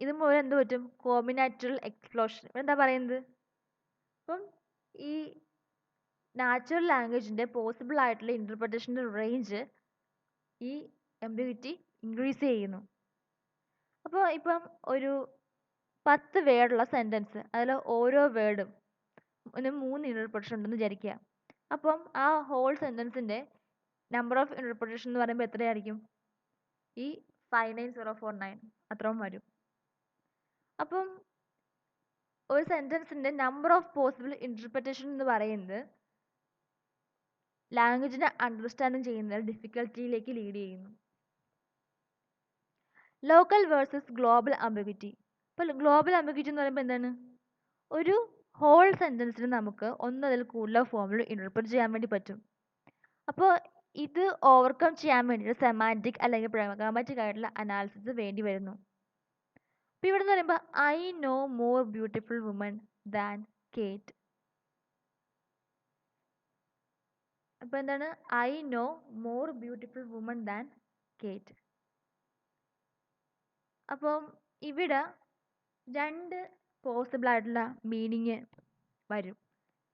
ഇത് മൂലം എന്ത് പറ്റും? കോമ്പിനാറ്ററൽ എക്സ്പ്ലോഷൻ. എന്താ പറയുന്നത്? ഇപ്പം ഈ നാച്ചുറൽ ലാംഗ്വേജിൻ്റെ പോസിബിൾ ആയിട്ടുള്ള ഇൻ്റർപ്രിട്ടേഷൻ്റെ റേഞ്ച് ഈ അംബിഗ്വിറ്റി ഇൻക്രീസ് ചെയ്യുന്നു. അപ്പോൾ ഇപ്പം ഒരു 10 വേർഡുള്ള സെൻറ്റൻസ്, അതിൽ ഓരോ വേർഡും 3 ഇൻ്റർപ്രിട്ടേഷൻ ഉണ്ടെന്ന് വിചാരിക്കുക. അപ്പം ആ ഹോൾ സെൻറ്റൻസിൻ്റെ നമ്പർ ഓഫ് ഇൻ്റർപ്രിട്ടേഷൻ എന്ന് പറയുമ്പോൾ എത്രയായിരിക്കും? ഈ 59049 അത്രയും വരും. അപ്പം ഒരു സെൻറ്റൻസിൻ്റെ നമ്പർ ഓഫ് പോസിബിൾ ഇൻ്റർപ്രിട്ടേഷൻ എന്ന് പറയുന്നത് ലാംഗ്വേജിനെ അണ്ടർസ്റ്റാൻഡിങ് ചെയ്യുന്നതിൽ ഡിഫിക്കൽറ്റിയിലേക്ക് ലീഡ് ചെയ്യുന്നു. Local versus global ambiguity. ഇപ്പോൾ ഗ്ലോബൽ അംബിഗ്വിറ്റി എന്ന് പറയുമ്പോൾ എന്താണ്? ഒരു ഹോൾ സെൻറ്റൻസിന് നമുക്ക് ഒന്നതിൽ കൂടുതൽ ഫോമിൽ ഇൻ്റർപ്രറ്റ് ചെയ്യാൻ വേണ്ടി പറ്റും. അപ്പോൾ ഇത് ഓവർകം ചെയ്യാൻ വേണ്ടിയിട്ട് സെമാൻറ്റിക് അല്ലെങ്കിൽ പ്രഗ്മാറ്റിക് ആയിട്ടുള്ള അനാലിസിസ് വേണ്ടി വരുന്നു. അപ്പോൾ ഇവിടെ എന്ന് പറയുമ്പോൾ I know more beautiful woman than Kate. അപ്പോൾ എന്താണ്? I know more beautiful woman than Kate. അപ്പം ഇവിടെ 2 പോസിബിൾ ആയിട്ടുള്ള മീനിങ് വരും.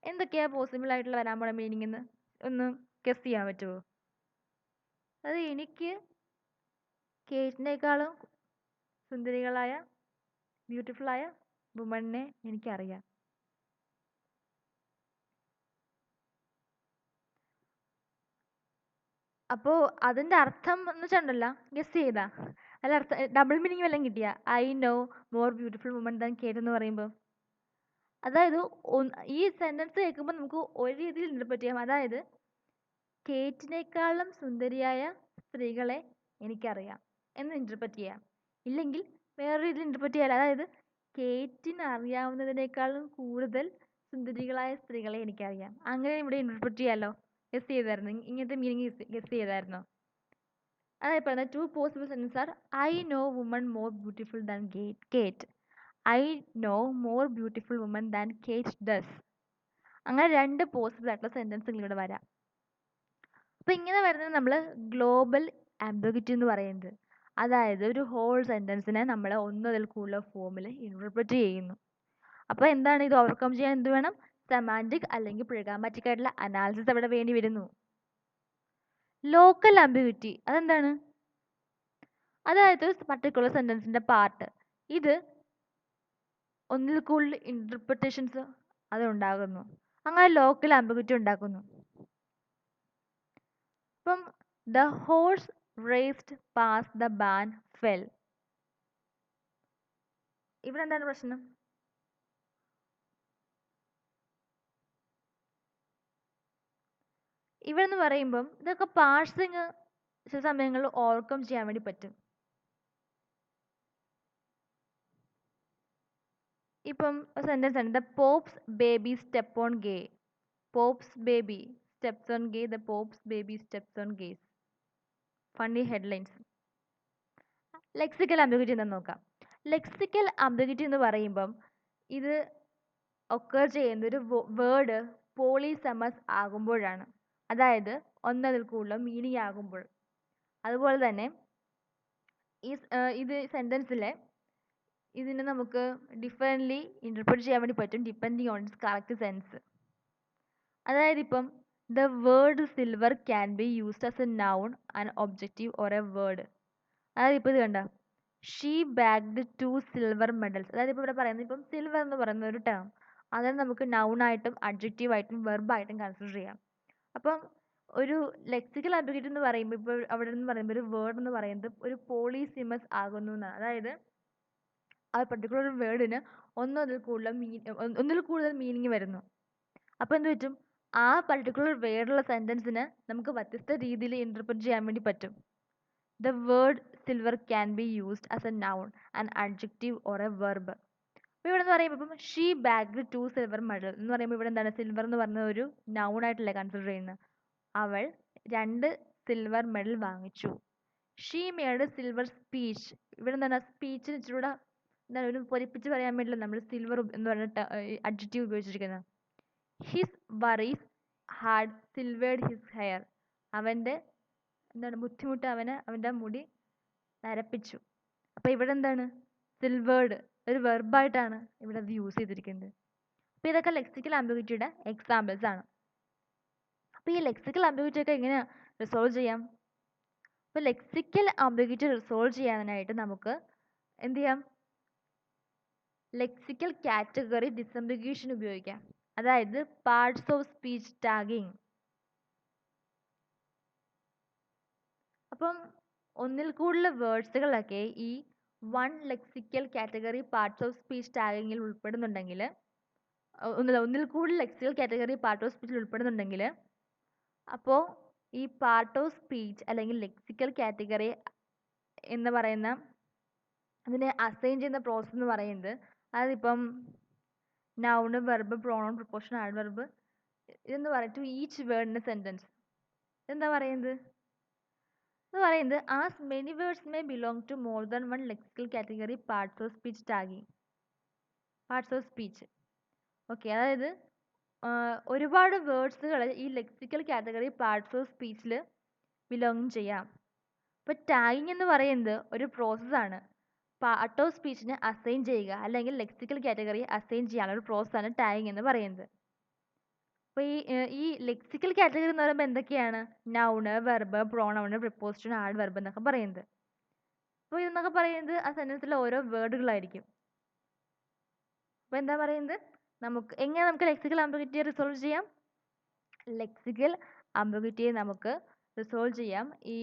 എന്തൊക്കെയാണ് പോസിബിൾ ആയിട്ടുള്ള വരാൻ പോണ മീനിങ് എന്ന് ഒന്ന് ഗസ് ചെയ്യാൻ പറ്റുമോ? അത് എനിക്ക് കേറ്റിനേക്കാളും സുന്ദരികളായ ബ്യൂട്ടിഫുള്ളായ വുമണിനെ എനിക്കറിയാം. അപ്പോൾ അതിൻ്റെ അർത്ഥം എന്ന് വെച്ചിട്ടുണ്ടല്ലോ, ഗസ് ചെയ്താ അല്ല, അർത്ഥം ഡബിൾ മീനിങ് വല്ലതും കിട്ടിയ I know more beautiful woman than Kate എന്ന് പറയുമ്പോൾ? അതായത് ഈ സെൻറ്റൻസ് കേൾക്കുമ്പോൾ നമുക്ക് ഒരു രീതിയിൽ ഇൻ്റർപ്രറ്റ് ചെയ്യാം. അതായത് കേറ്റിനേക്കാളും സുന്ദരിയായ സ്ത്രീകളെ എനിക്കറിയാം എന്ന് ഇൻ്റർപ്രറ്റ് ചെയ്യാം. ഇല്ലെങ്കിൽ വേറെ രീതിയിൽ ഇൻ്റർപ്രറ്റ് ചെയ്യാം. അതായത് കേറ്റിന് അറിയാവുന്നതിനേക്കാളും കൂടുതൽ സുന്ദരികളായ സ്ത്രീകളെ എനിക്കറിയാം. അങ്ങനെ ഇവിടെ ഇൻ്റർപ്രറ്റ് ചെയ്യാമല്ലോ. ഗസ് ചെയ്തായിരുന്നു? ഇങ്ങനത്തെ മീനിങ് ഗസ് ചെയ്തായിരുന്നോ? അതായത് പറഞ്ഞ 2 possible sentence are I know woman more beautiful than Kate. I know more beautiful woman than Kate does. അങ്ങനെ 2 പോസിബിൾ ആയിട്ടുള്ള സെൻറ്റൻസുകൾ ഇവിടെ വരാം. അപ്പോൾ ഇങ്ങനെ വരുന്നത് നമ്മൾ ഗ്ലോബൽ ആംബിഗ്വിറ്റി എന്ന് പറയുന്നത്. അതായത് ഒരു ഹോൾ സെൻറ്റൻസിനെ നമ്മൾ ഒന്നതിൽ കൂടുതൽ ഫോമിൽ ഇൻ്റർപ്രറ്റ് ചെയ്യുന്നു. അപ്പോൾ എന്താണ് ഇത് ഓവർകം ചെയ്യാൻ എന്ത് വേണം? സെമാൻറ്റിക് അല്ലെങ്കിൽ പ്രഗ്മാറ്റിക് ആയിട്ടുള്ള അനാലിസിസ് അവിടെ വേണ്ടി വരുന്നു. ലോക്കൽ ആംബിഗ്വിറ്റി അതെന്താണ്? അതായത് പർട്ടിക്കുലർ സെൻറ്റൻസിൻ്റെ പാർട്ട് ഇത് ഒന്നിൽ കൂടുതൽ ഇൻ്റർപ്രിട്ടേഷൻസ് അതുണ്ടാകുന്നു. അങ്ങനെ ലോക്കൽ ആംബിഗ്വിറ്റി ഉണ്ടാക്കുന്നു. ഇപ്പം the horse raced past the barn fell. ഇവിടെ എന്താണ് പ്രശ്നം? ഇവിടെ എന്ന് പറയുമ്പം ഇതൊക്കെ പാഴ്സിങ് ചില സമയങ്ങളിൽ ഓവർകം ചെയ്യാൻ വേണ്ടി പറ്റും. ഇപ്പം സെൻറ്റൻസ് ആണ് the pops baby step on gay. Pops baby steps on gay. The pops baby steps on guys. Funny headlines. Lexical ambiguity എന്താണെന്ന് നോക്കാം. ലെക്സിക്കൽ ആംബിഗ്വിറ്റി എന്ന് പറയുമ്പം ഇത് ഒക്കർ ചെയ്യുന്ന ഒരു വേർഡ് പോളിസെമസ് ആകുമ്പോഴാണ്. അതായത് ഒന്നതിൽ കൂടുതൽ മീനിങ് ആകുമ്പോൾ. അതുപോലെ തന്നെ ഇത് സെൻറ്റൻസിലെ ഇതിനെ നമുക്ക് ഡിഫറെൻ്റ്ലി ഇൻ്റർപ്രറ്റ് ചെയ്യാൻ വേണ്ടി പറ്റും depending on its correct sense. അതായത് ഇപ്പം the word silver can be used as A noun and objective or A word. അതായത് ഇപ്പോൾ ഇത് കണ്ട ഷീ ബാഗ്ഡ് 2 സിൽവർ മെഡൽസ്. അതായത് ഇപ്പോൾ ഇവിടെ പറയുന്നത് ഇപ്പം സിൽവർ എന്ന് പറയുന്ന ഒരു ടേം അതിനെ നമുക്ക് നൗണായിട്ടും അഡ്ജക്റ്റീവായിട്ടും വെർബായിട്ടും കൺസിഡർ ചെയ്യാം. അപ്പം ഒരു ലെക്സിക്കൽ ആംബിഗ്വിറ്റി എന്ന് പറയുമ്പോൾ ഇപ്പോൾ അവിടെ നിന്ന് പറയുമ്പോൾ ഒരു വേർഡ് എന്ന് പറയുന്നത് ഒരു പോളിസിമസ് ആകുന്നു എന്നാണ്. അതായത് ആ പർട്ടിക്കുലർ വേർഡിന് ഒന്നിൽ കൂടുതൽ മീനിങ് വരുന്നു. അപ്പോൾ എന്ത് പറ്റും, ആ പർട്ടിക്കുലർ വേർഡുള്ള സെൻറ്റൻസിന് നമുക്ക് വ്യത്യസ്ത രീതിയിൽ ഇൻ്റർപ്രറ്റ് ചെയ്യാൻ വേണ്ടി പറ്റും. The word silver can be used as A noun, an adjective or A verb. അപ്പോൾ ഇവിടെ എന്ന് പറയുമ്പോൾ ഇപ്പം ഷീ ബാഗ്ഡ് 2 സിൽവർ മെഡൽ എന്ന് പറയുമ്പോൾ ഇവിടെ എന്താണ്, സിൽവർ എന്ന് പറഞ്ഞ ഒരു നൗൺ ആയിട്ടല്ലേ കൺസിഡർ ചെയ്യുന്നത്. അവൾ 2 സിൽവർ മെഡൽ വാങ്ങിച്ചു. She made silver speech. ഇവിടെ എന്താണ്, സ്പീച്ചിന് ഇച്ചിരി കൂടെ എന്താണ് ഒരു പൊരിപ്പിച്ച് പറയാൻ വേണ്ടിയില്ല നമ്മൾ സിൽവർ എന്ന് പറഞ്ഞ അഡ്ജക്റ്റീവ് ഉപയോഗിച്ചിരിക്കുന്നത്. His worries had silvered his hair. അവൻ്റെ എന്താണ് ബുദ്ധിമുട്ട് അവൻ്റെ മുടി നരപ്പിച്ചു. അപ്പോൾ ഇവിടെ എന്താണ്, സിൽവേർഡ് ഒരു വെർബായിട്ടാണ് ഇവിടെ അത് യൂസ് ചെയ്തിരിക്കുന്നത്. അപ്പോൾ ഇതൊക്കെ ലെക്സിക്കൽ ആംബിഗ്വിറ്റിയുടെ എക്സാമ്പിൾസ് ആണ്. അപ്പോൾ ഈ ലെക്സിക്കൽ ആംബിഗ്വിറ്റി ഒക്കെ എങ്ങനെ റിസോൾവ് ചെയ്യാം? അപ്പോൾ ലെക്സിക്കൽ ആംബിഗ്വിറ്റി റിസോൾവ് ചെയ്യാനായിട്ട് നമുക്ക് എന്ത് ചെയ്യാം, ലെക്സിക്കൽ കാറ്റഗറി ഡിസംബിഗേഷൻ ഉപയോഗിക്കാം. അതായത് പാർട്സ് ഓഫ് സ്പീച്ച് ടാഗിങ്. അപ്പം ഒന്നിൽ കൂടുതൽ വേർഡ്സുകളൊക്കെ ഈ one lexical category parts of speech ടാഗിങ്ങിൽ ഉൾപ്പെടുന്നുണ്ടെങ്കിൽ, ഒന്നിൽ കൂടുതൽ ലെക്സിക്കൽ കാറ്റഗറി പാർട്ട് ഓഫ് സ്പീച്ചിൽ ഉൾപ്പെടുന്നുണ്ടെങ്കിൽ, അപ്പോൾ ഈ പാർട്ട് ഓഫ് സ്പീച്ച് അല്ലെങ്കിൽ ലെക്സിക്കൽ കാറ്റഗറി എന്ന് പറയുന്ന അതിനെ അസൈൻ ചെയ്യുന്ന പ്രോസസ്സ് എന്ന് പറയുന്നത്, അതിപ്പം noun, verb, pronoun, preposition, adverb ഇതെന്ന് പറയും to each word in a sentence. എന്താ പറയുന്നത് എന്ന് പറയുന്നത് as many words may belong to more than one lexical category parts of speech tagging. Parts of speech okay, അതായത് ഒരുപാട് വേർഡ്സുകൾ ഈ ലെക്സിക്കൽ കാറ്റഗറി പാർട്സ് ഓഫ് സ്പീച്ചിൽ ബിലോങ് ചെയ്യാം. അപ്പോൾ ടാഗിങ് എന്ന് പറയുന്നത് ഒരു പ്രോസസ്സാണ്. പാർട്ട് ഓഫ് സ്പീച്ചിനെ അസൈൻ ചെയ്യുക അല്ലെങ്കിൽ ലെക്സിക്കൽ കാറ്റഗറി അസൈൻ ചെയ്യാനുള്ള ഒരു പ്രോസസ്സാണ് ടാഗിങ് എന്ന് പറയുന്നത്. അപ്പോൾ ഈ ലെക്സിക്കൽ കാറ്റഗറി എന്ന് പറയുമ്പോൾ എന്തൊക്കെയാണ്, നൗണ്, വെർബ്, പ്രോണൗണ്, പ്രിപ്പോസിഷൻ, ആഡ്വർബ് എന്നൊക്കെ പറയുന്നത്. അപ്പോൾ ഇതെന്നൊക്കെ പറയുന്നത് ആ സെൻറ്റൻസിലെ ഓരോ വേർഡുകളായിരിക്കും. അപ്പോൾ എന്താ പറയുന്നത്, എങ്ങനെ നമുക്ക് ലെക്സിക്കൽ ആംബിഗ്വിറ്റിയെ റിസോൾവ് ചെയ്യാം? ലെക്സിക്കൽ ആംബിഗ്വിറ്റിയെ നമുക്ക് റിസോൾവ് ചെയ്യാം ഈ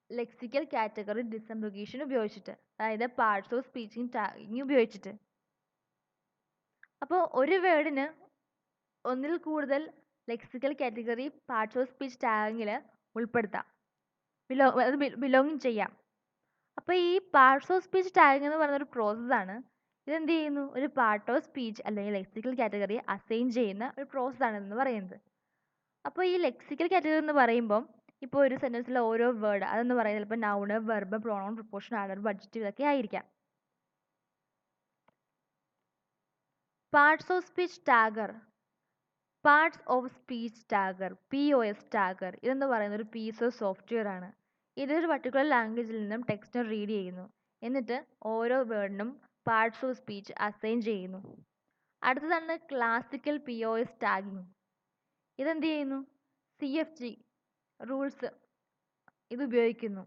ലെക്സിക്കൽ കാറ്റഗറി ഡിസംബിഗേഷൻ ഉപയോഗിച്ചിട്ട്, അതായത് പാർട്സ് ഓഫ് സ്പീച്ചിങ് ടാഗിങ് ഉപയോഗിച്ചിട്ട്. അപ്പോൾ ഒരു വേർഡിന് ഒന്നിൽ കൂടുതൽ lexical category parts of speech ടാഗിങ്ങിൽ ഉൾപ്പെടുത്താം, അത് ബിലോങ് ചെയ്യാം. അപ്പോൾ ഈ പാർട്സ് ഓഫ് സ്പീച്ച് ടാഗിങ് എന്ന് പറയുന്ന ഒരു പ്രോസസ്സാണ്. ഇതെന്ത് ചെയ്യുന്നു, ഒരു പാർട്ട് ഓഫ് സ്പീച്ച് അല്ലെങ്കിൽ ലെക്സിക്കൽ കാറ്റഗറി അസൈൻ ചെയ്യുന്ന ഒരു പ്രോസസ്സാണ് എന്ന് പറയുന്നത്. അപ്പോൾ ഈ ലെക്സിക്കൽ കാറ്റഗറി എന്ന് പറയുമ്പം ഇപ്പോൾ ഒരു സെൻറ്റൻസിലെ ഓരോ വേർഡ് അതെന്ന് പറയുന്നത് ചിലപ്പോൾ noun, verb, pronoun, preposition, adverb, adjective ഇതൊക്കെ ആയിരിക്കാം. Parts of speech tagger, parts of speech tagger POS tagger ഇതെന്ന് പറയുന്ന ഒരു പീസ് ഓഫ് സോഫ്റ്റ്വെയർ ആണ്. ഇതൊരു പർട്ടിക്കുലർ ലാംഗ്വേജിൽ നിന്നും ടെക്സ്റ്റിനെ റീഡ് ചെയ്യുന്നു, എന്നിട്ട് ഓരോ വേർഡിനും പാർട്സ് ഓഫ് സ്പീച്ച് അസൈൻ ചെയ്യുന്നു. അടുത്തതാണ് ക്ലാസിക്കൽ POS ടാഗിങ്. ഇതെന്ത് ചെയ്യുന്നു, CFG റൂൾസ് ഇത് ഉപയോഗിക്കുന്നു.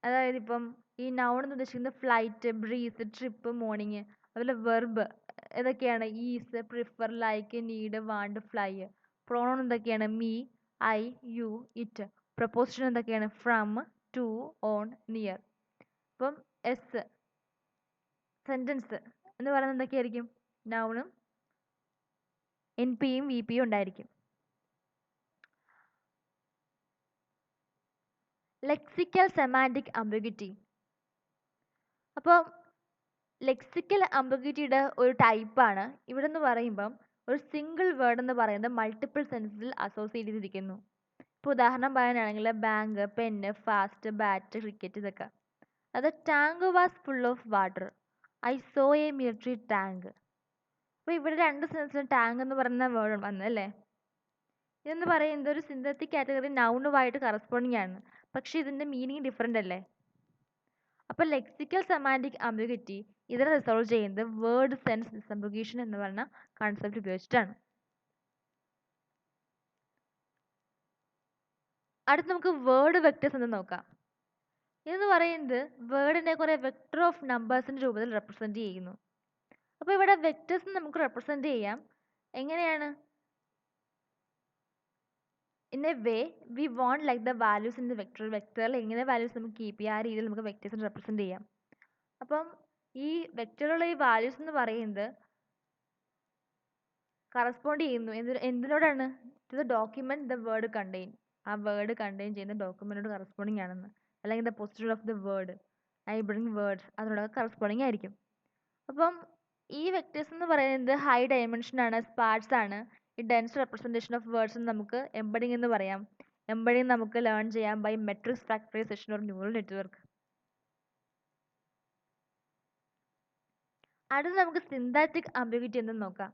അതായത് ഇപ്പം ഈ നൗൺ എന്ന് ഉദ്ദേശിക്കുന്നത് ഫ്ലൈറ്റ്, ബ്രീസ്, ട്രിപ്പ്, മോർണിംഗ്. അതുപോലെ വെർബ് ഏതൊക്കെയാണ്, is, prefer, like, need, want, fly. Pronoun എന്തൊക്കെയാണ്, me, I, you, it. Preposition എന്തൊക്കെയാണ്, ഫ്രം, ടു, ഓൺ, നിയർ. ഇപ്പം സെൻറ്റൻസ് എന്ന് പറയുന്നത് എന്തൊക്കെയായിരിക്കും, നൗണും NPയും VPയും ഉണ്ടായിരിക്കും. Lexical semantic ambiguity. അപ്പോൾ ലെക്സിക്കൽ ആംബിഗ്വിറ്റിയുടെ ഒരു ടൈപ്പാണ് ഇവിടെ എന്ന് പറയുമ്പം ഒരു സിംഗിൾ വേർഡ് എന്ന് പറയുന്നത് മൾട്ടിപ്പിൾ സെൻസിൽ അസോസിയേറ്റ് ചെയ്തിരിക്കുന്നു. ഇപ്പോൾ ഉദാഹരണം പറയാനാണെങ്കിൽ bank, pen, fast, bat, cricket ഇതൊക്കെ. അത് tank was full of water, I so A military tank. അപ്പോൾ ഇവിടെ രണ്ട് സെൻസിലും ടാങ്ക് എന്ന് പറയുന്ന വേർഡ് വന്നല്ലേ. ഇതെന്ന് പറയുന്നത് ഒരു സിന്തറ്റിക് കാറ്റഗറി നൗണുമായിട്ട് കറസ്പോണ്ടിങ് ആണ്, പക്ഷേ ഇതിൻ്റെ മീനിങ് ഡിഫറെൻ്റ് അല്ലേ. അപ്പോൾ ലെക്സിക്കൽ സെമാൻറ്റിക് ആംബിഗ്വിറ്റി ഇതിനെ റിസോൾവ് ചെയ്യുന്നത് വേർഡ് സെൻസ് ഡിസംബിഗേഷൻ എന്ന് പറയുന്ന കൺസെപ്റ്റ് ഉപയോഗിച്ചിട്ടാണ്. അടുത്ത് നമുക്ക് വേർഡ് വെക്ടേഴ്സ് എന്ന് നോക്കാം. ഇതെന്ന് പറയുന്നത് വേർഡിനെ കുറേ വെക്ടർ ഓഫ് നമ്പേഴ്സിൻ്റെ രൂപത്തിൽ റെപ്രസെൻറ്റ് ചെയ്യുന്നു. അപ്പോൾ ഇവിടെ വെക്ടേഴ്സ് നമുക്ക് റെപ്രസെൻറ്റ് ചെയ്യാം എങ്ങനെയാണ്, in a way we want like the values in the vector. വെക്ടറിൽ എങ്ങനെ വാല്യൂസ് നമുക്ക് കീപ്പ് ചെയ്യാം, ആ രീതിയിൽ നമുക്ക് വെക്ടേഴ്സിനെ റെപ്രസെൻറ്റ് ചെയ്യാം. അപ്പം ഈ വെക്ടറിലുള്ള ഈ വാല്യൂസ് എന്ന് പറയുന്നത് കറസ്പോണ്ട് ചെയ്യുന്നു എന്തിനോടാണ്? To the document the word contain. ആ വേർഡ് കണ്ടെയ്ൻ ചെയ്യുന്ന ഡോക്യുമെന്റിനോട് കറസ്പോണ്ടിങ് ആണെന്ന്, അല്ലെങ്കിൽ the position of the word, neighbouring words അതിനോട് കറസ്പോണ്ടിങ് ആയിരിക്കും. അപ്പം ഈ വെക്ടേഴ്സ് എന്ന് പറയുന്നത് ഹൈ ഡയമെൻഷൻ ആണ്, സ്പാർസ് ആണ്. ഈ ഡെൻസ് റെപ്രസെൻറ്റേഷൻ ഓഫ് വേർഡ്സ് നമുക്ക് എംബഡിങ് എന്ന് പറയാം. എംബഡിങ് നമുക്ക് ലേൺ ചെയ്യാം by matrix factorization or neural network. അടുത്ത് നമുക്ക് സിന്താറ്റിക് ആംബിഗ്വിറ്റി എന്തെന്ന് നോക്കാം.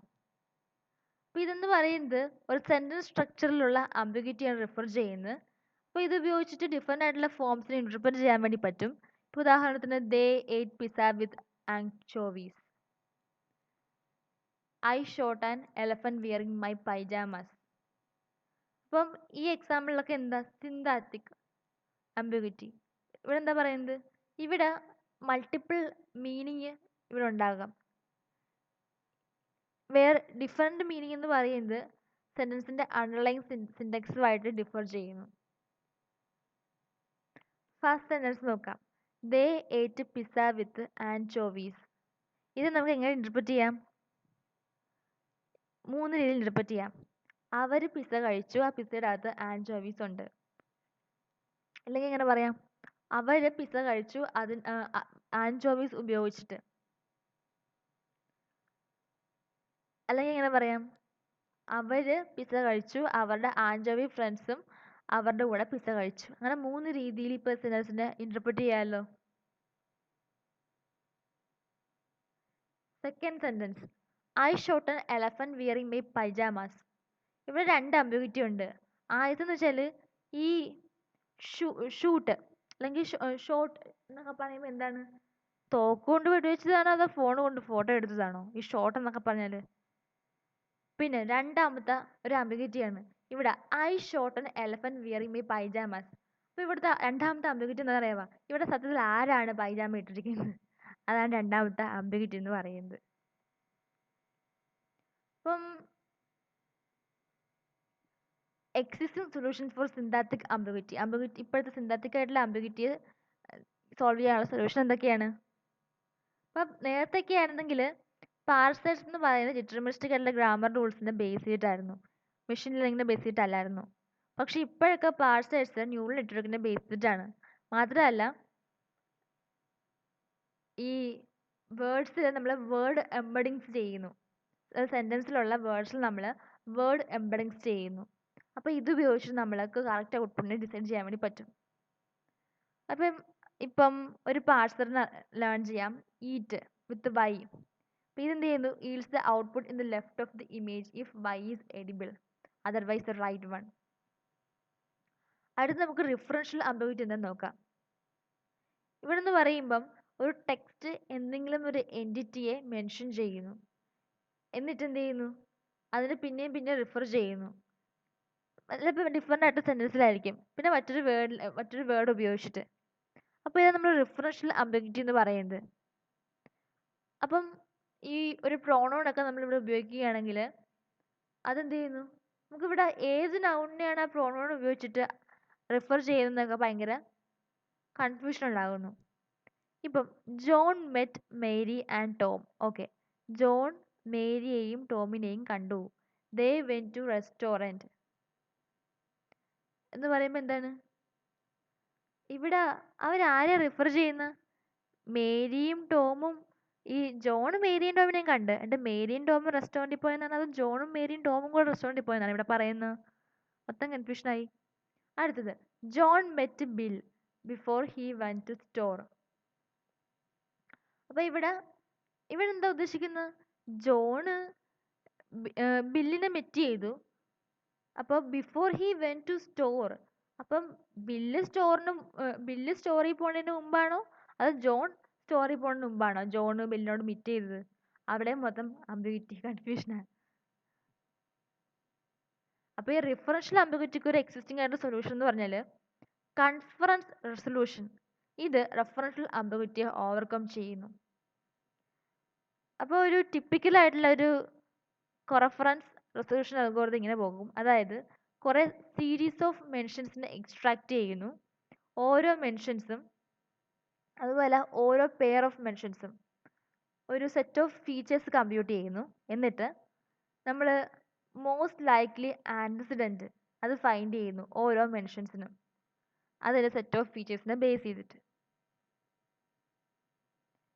അപ്പോൾ ഇതെന്ന് പറയുന്നത് ഒരു സെൻറ്റൻസ് സ്ട്രക്ചറിലുള്ള ആംബിഗ്വിറ്റിയാണ് റിഫർ ചെയ്യുന്നത്. അപ്പോൾ ഇത് ഉപയോഗിച്ചിട്ട് ഡിഫറെൻ്റ് ആയിട്ടുള്ള ഫോംസിനെ ഇൻ്റർപ്രറ്റ് ചെയ്യാൻ വേണ്ടി പറ്റും. ഇപ്പോൾ ഉദാഹരണത്തിന് they ate pizza with anchovies. I shot an elephant wearing my pyjamas. അപ്പം ഈ എക്സാമ്പിളിലൊക്കെ എന്താ സിന്താറ്റിക് ആംബിഗ്വിറ്റി. ഇവിടെ എന്താ പറയുന്നത്? ഇവിടെ മൾട്ടിപ്പിൾ മീനിങ് ഇവിടെ ഉണ്ടാകാം. വേറെ ഡിഫറെൻ്റ് മീനിങ് എന്ന് പറയുന്നത് സെൻറ്റൻസിൻ്റെ അണ്ടർലൈൻ സിൻടാക്സുമായിട്ട് ഡിഫർ ചെയ്യുന്നു. ഫസ്റ്റ് സെൻറ്റൻസ് നോക്കാം. ദേ ഏറ്റ് പിസ്സ വിത്ത് ആൻചോവീസ്. ഇത് നമുക്ക് എങ്ങനെ ഇൻ്റർപ്രറ്റ് ചെയ്യാം? 3 രീതിയിൽ ഇൻ്റർപ്രറ്റ് ചെയ്യാം. അവർ പിസ്സ കഴിച്ചു, ആ പിസ്സയുടെ അകത്ത് ആൻചോവീസ് ഉണ്ട്. അല്ലെങ്കിൽ എങ്ങനെ പറയാം? അവർ പിസ്സ കഴിച്ചു ആൻചോവീസ് ഉപയോഗിച്ചിട്ട്. അല്ലെങ്കിൽ എങ്ങനെ പറയാം? അവർ പിസ്സ കഴിച്ചു, അവരുടെ ആൻചോവി ഫ്രണ്ട്സും അവരുടെ കൂടെ പിസ്സ കഴിച്ചു. അങ്ങനെ 3 രീതിയിൽ ഇപ്പോൾ സെൻറ്റൻസിനെ ഇൻ്റർപ്രറ്റ് ചെയ്യാമല്ലോ. Second sentence, I shot an elephant wearing my pyjamas. ഇവിടെ 2 ആംബിഗ്വിറ്റി ഉണ്ട്. ആദ്യത്തെന്ന് വെച്ചാൽ ഈ ഷൂട്ട് അല്ലെങ്കിൽ ഷോട്ട് എന്നൊക്കെ പറയുമ്പോൾ എന്താണ്? തോക്കുകൊണ്ട് വെടിവെച്ചതാണോ അതോ ഫോൺ കൊണ്ട് ഫോട്ടോ എടുത്തതാണോ ഈ ഷോട്ട് എന്നൊക്കെ പറഞ്ഞാൽ? പിന്നെ രണ്ടാമത്തെ ഒരു ആംബിഗ്വിറ്റിയാണ് ഇവിടെ I shot an elephant wearing my pyjamas. അപ്പോൾ ഇവിടുത്തെ രണ്ടാമത്തെ ആംബിഗ്വിറ്റി എന്താ പറയുക? ഇവിടെ സത്യത്തിൽ ആരാണ് പൈജാമ ഇട്ടിരിക്കുന്നത്? അതാണ് രണ്ടാമത്തെ ആംബിഗ്വിറ്റി എന്ന് പറയുന്നത്. അപ്പം എക്സിസ്റ്റിംഗ് സൊല്യൂഷൻസ് ഫോർ സിന്താറ്റിക് ആംബിഗ്വിറ്റി. ഇപ്പോഴത്തെ സിന്താറ്റിക് ആയിട്ടുള്ള ആംബിഗ്വിറ്റിയെ സോൾവ് ചെയ്യാനുള്ള സൊല്യൂഷൻ എന്തൊക്കെയാണ്? അപ്പം നേരത്തെയൊക്കെ ആയിരുന്നെങ്കിൽ പാർസേഴ്സ് എന്ന് പറയുന്നത് ഡിറ്റർമിനിസ്റ്റിക് ആയിട്ടുള്ള ഗ്രാമർ റൂൾസിനെ ബേസ് ചെയ്തിട്ടായിരുന്നു, മെഷീൻ ലേണിങ്ങിനെ ബേസ് ചെയ്തിട്ടല്ലായിരുന്നു. പക്ഷേ ഇപ്പോഴൊക്കെ പാർസേഴ്സ് ന്യൂറൽ നെറ്റ്വർക്കിനെ ബേസ് ചെയ്തിട്ടാണ്. മാത്രമല്ല ഈ വേർഡ്സിൽ നമ്മൾ വേർഡ് എംബഡിങ്സ് ചെയ്യുന്നു. സെൻറ്റൻസിലുള്ള വേർഡ്സിൽ നമ്മൾ വേർഡ് എംബഡിങ്സ് ചെയ്യുന്നു. അപ്പോൾ ഇത് ഉപയോഗിച്ചിട്ട് നമ്മൾക്ക് കറക്റ്റ് ഔട്ട്പുട്ടിനെ ഡിസൈൻ ചെയ്യാൻ വേണ്ടി പറ്റും. ഇപ്പം ഒരു പാർസറിന് ലേൺ ചെയ്യാം ഈറ്റ് വിത്ത് വൈ. അപ്പോൾ ഇതെന്ത് ചെയ്യുന്നു? Yields the output in the left of the image if Y is edible, otherwise the right one. അടുത്ത് നമുക്ക് റിഫറൻഷ്യൽ ആംബിഗ്വിറ്റി എന്താണെന്ന് നോക്കാം. ഇവിടെ എന്ന് പറയുമ്പം ഒരു ടെക്സ്റ്റ് എന്തെങ്കിലും ഒരു എൻറ്റിറ്റിയെ മെൻഷൻ ചെയ്യുന്നു, എന്നിട്ട് എന്ത് ചെയ്യുന്നു? അതിന് പിന്നെയും റിഫർ ചെയ്യുന്നു. അതിലിപ്പോൾ ഡിഫറെൻ്റ് ആയിട്ട് സെൻറ്റൻസിലായിരിക്കും, പിന്നെ മറ്റൊരു വേർഡ് ഉപയോഗിച്ചിട്ട്. അപ്പോൾ ഇത് നമ്മൾ റിഫറൻഷ്യൽ ആംബിഗ്വിറ്റി എന്ന് പറയുന്നത്. അപ്പം ഈ ഒരു പ്രോണൗണൊക്കെ നമ്മളിവിടെ ഉപയോഗിക്കുകയാണെങ്കിൽ അതെന്ത് ചെയ്യുന്നു? നമുക്കിവിടെ ഏത് നൗണിനെയാണ് ആ പ്രോണൗൺ ഉപയോഗിച്ചിട്ട് റിഫർ ചെയ്യുന്നതൊക്കെ ഭയങ്കര കൺഫ്യൂഷൻ ഉണ്ടാകുന്നു. ഇപ്പം John met Mary and Tom. Okay, John മേരിയെയും ടോമിനെയും കണ്ടു. ദേ വെന്റ് ടു റെസ്റ്റോറൻറ്റ് എന്ന് പറയുമ്പോൾ എന്താണ്? ഇവിടെ അവരാരെ റിഫർ ചെയ്യുന്ന? മേരിയും ടോമും. ഈ ജോണും മേരിയും ടോമിനെയും കണ്ട്, എന്നിട്ട് മേരിയും ടോമും റെസ്റ്റോറൻറ്റിൽ പോയെന്നാണ്, അത് ജോണും മേരിയും ടോമും കൂടെ റെസ്റ്റോറൻറ്റിൽ പോയെന്നാണ് ഇവിടെ പറയുന്നത്. മൊത്തം കൺഫ്യൂഷനായി. അടുത്തത്, John met Bill before he went to store. അപ്പോൾ ഇവിടെ എന്താ ഉദ്ദേശിക്കുന്നത്? ജോണ് ബില്ലിനെ മെറ്റ് ചെയ്തു. അപ്പോൾ before he went to store, അപ്പം ബില്ല് സ്റ്റോറിൽ പോകുന്നതിന് മുമ്പാണോ അത് ജോൺ സ്റ്റോറിൽ പോകുന്നതിന് മുമ്പാണോ ജോൺ ബില്ലിനോട് മീറ്റ് ചെയ്തത്? അവിടെ മൊത്തം ആംബിഗ്വിറ്റി കൺഫ്യൂഷനാണ്. അപ്പോൾ ഈ റിഫറൻഷ്യൽ ആംബിഗ്വിറ്റിക്ക് ഒരു എക്സിസ്റ്റിംഗ് ആയിട്ട് സൊല്യൂഷൻ എന്ന് പറഞ്ഞാൽ കൺഫറൻസ് റെസൊല്യൂഷൻ. ഇത് റെഫറൻഷ്യൽ ആംബിഗ്വിറ്റിയെ ഓവർകം ചെയ്യുന്നു. അപ്പോൾ ഒരു ടിപ്പിക്കലായിട്ടുള്ള ഒരു കൊറഫറൻസ് റെസൊല്യൂഷൻ അൽഗോരിതം ഇങ്ങനെ പോകും. അതായത് കുറേ സീരീസ് ഓഫ് മെൻഷൻസിനെ എക്സ്ട്രാക്ട് ചെയ്യുന്നു. ഓരോ മെൻഷൻസും അതുപോലെ ഓരോ പെയർ ഓഫ് മെൻഷൻസും ഒരു സെറ്റ് ഓഫ് ഫീച്ചേഴ്സ് കമ്പ്യൂട്ട് ചെയ്യുന്നു. എന്നിട്ട് നമ്മൾ മോസ്റ്റ് ലൈക്ലി ആൻസിഡൻറ്റ് അത് ഫൈൻഡ് ചെയ്യുന്നു ഓരോ മെൻഷൻസിനും, അതിൽ സെറ്റ് ഓഫ് ഫീച്ചേഴ്സിനെ ബേസ് ചെയ്തിട്ട്.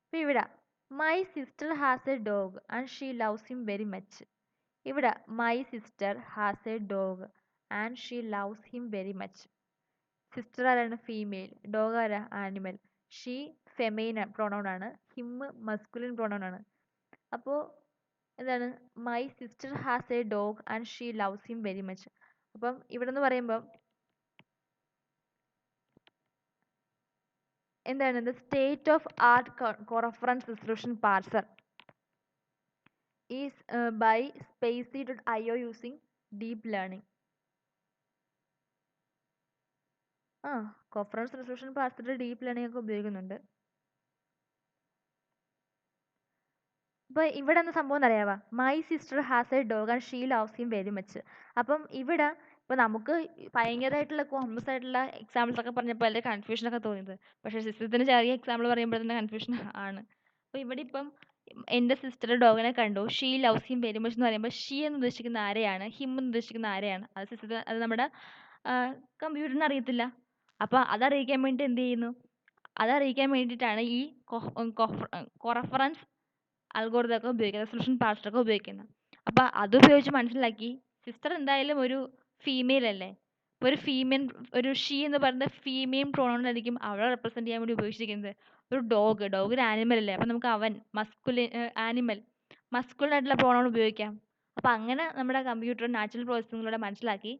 ഇപ്പോൾ ഇവിടെ my sister has a dog and she loves him very much. ഇവിടെ my sister has a dog and she loves him very much. Sister ആരാണ്? ഫീമെയിൽ. ഡോഗ് ആരാ? ആനിമൽ. ഷീ ഫെമൈൻ പ്രൊണൗൺ ആണ്. Him masculine pronoun ആണ്. അപ്പോൾ എന്താണ്? My sister has a dog and she loves him very much. അപ്പം ഇവിടെ നിന്ന് പറയുമ്പോൾ എന്താണ്? The state of art coreference resolution parser is by spacey.io using deep learning. Coreference resolution parser deep learning ഒക്കെ ഉപയോഗിക്കുന്നുണ്ട്. ഇപ്പോൾ ഇവിടെ എന്താ സംഭവം എന്നറിയാവാ? My sister has a dog and she loves him very much. അപ്പം ഇവിടെ ഇപ്പോൾ നമുക്ക് ഭയങ്കരമായിട്ടുള്ള കോംപ്ലക്സ് ആയിട്ടുള്ള എക്സാമ്പിൾസ് ഒക്കെ പറഞ്ഞപ്പോൾ അതിൻ്റെ കൺഫ്യൂഷനൊക്കെ തോന്നിയത്. പക്ഷേ സിസ്റ്റത്തിന് ചെറിയ എക്സാമ്പിൾ പറയുമ്പോൾ തന്നെ കൺഫ്യൂഷൻ ആണ്. അപ്പോൾ ഇവിടെ ഇപ്പം എൻ്റെ സിസ്റ്റർ ഡോഗിനെ കണ്ടു, she loves him very much എന്ന് പറയുമ്പോൾ ഷീ എന്ന് ഉദ്ദേശിക്കുന്ന ആരെയാണ്, ഹിം എന്ന് ഉദ്ദേശിക്കുന്ന ആരെയാണ്? അത് സിസ്റ്റർ, അത് നമ്മുടെ കമ്പ്യൂട്ടറിന് അറിയത്തില്ല. അപ്പോൾ അതറിയിക്കാൻ വേണ്ടി എന്ത് ചെയ്യുന്നു? അതറിയിക്കാൻ വേണ്ടിയിട്ടാണ് ഈ കൊറഫറൻസ് അൽഗോരിതം ഉപയോഗിക്കുന്നത്, റിസൊല്യൂഷൻ പാർസർ ഒക്കെ ഉപയോഗിക്കുന്നത്. അപ്പോൾ അത് ഉപയോഗിച്ച് മനസ്സിലാക്കി സിസ്റ്റർ എന്തായാലും ഒരു ഫീമെയിൽ അല്ലേ. ഇപ്പോൾ ഒരു ഷീ എന്ന് പറയുന്നത് ഫീമെയിൽ പ്രൊണൗണിലായിരിക്കും അവളെ റെപ്രസെൻറ്റ് ചെയ്യാൻ വേണ്ടി ഉപയോഗിച്ചിരിക്കുന്നത്. ഒരു ഡോഗ് ഒരു ആനിമൽ അല്ലേ. അപ്പോൾ നമുക്ക് അവൻ ആനിമൽ മസ്കുലിൻ ആയിട്ടുള്ള പ്രൊണൗൺ ഉപയോഗിക്കാം. അപ്പോൾ അങ്ങനെ നമ്മുടെ കമ്പ്യൂട്ടർ നാച്ചുറൽ പ്രോസസ്സിങ്ങിലൂടെ മനസ്സിലാക്കി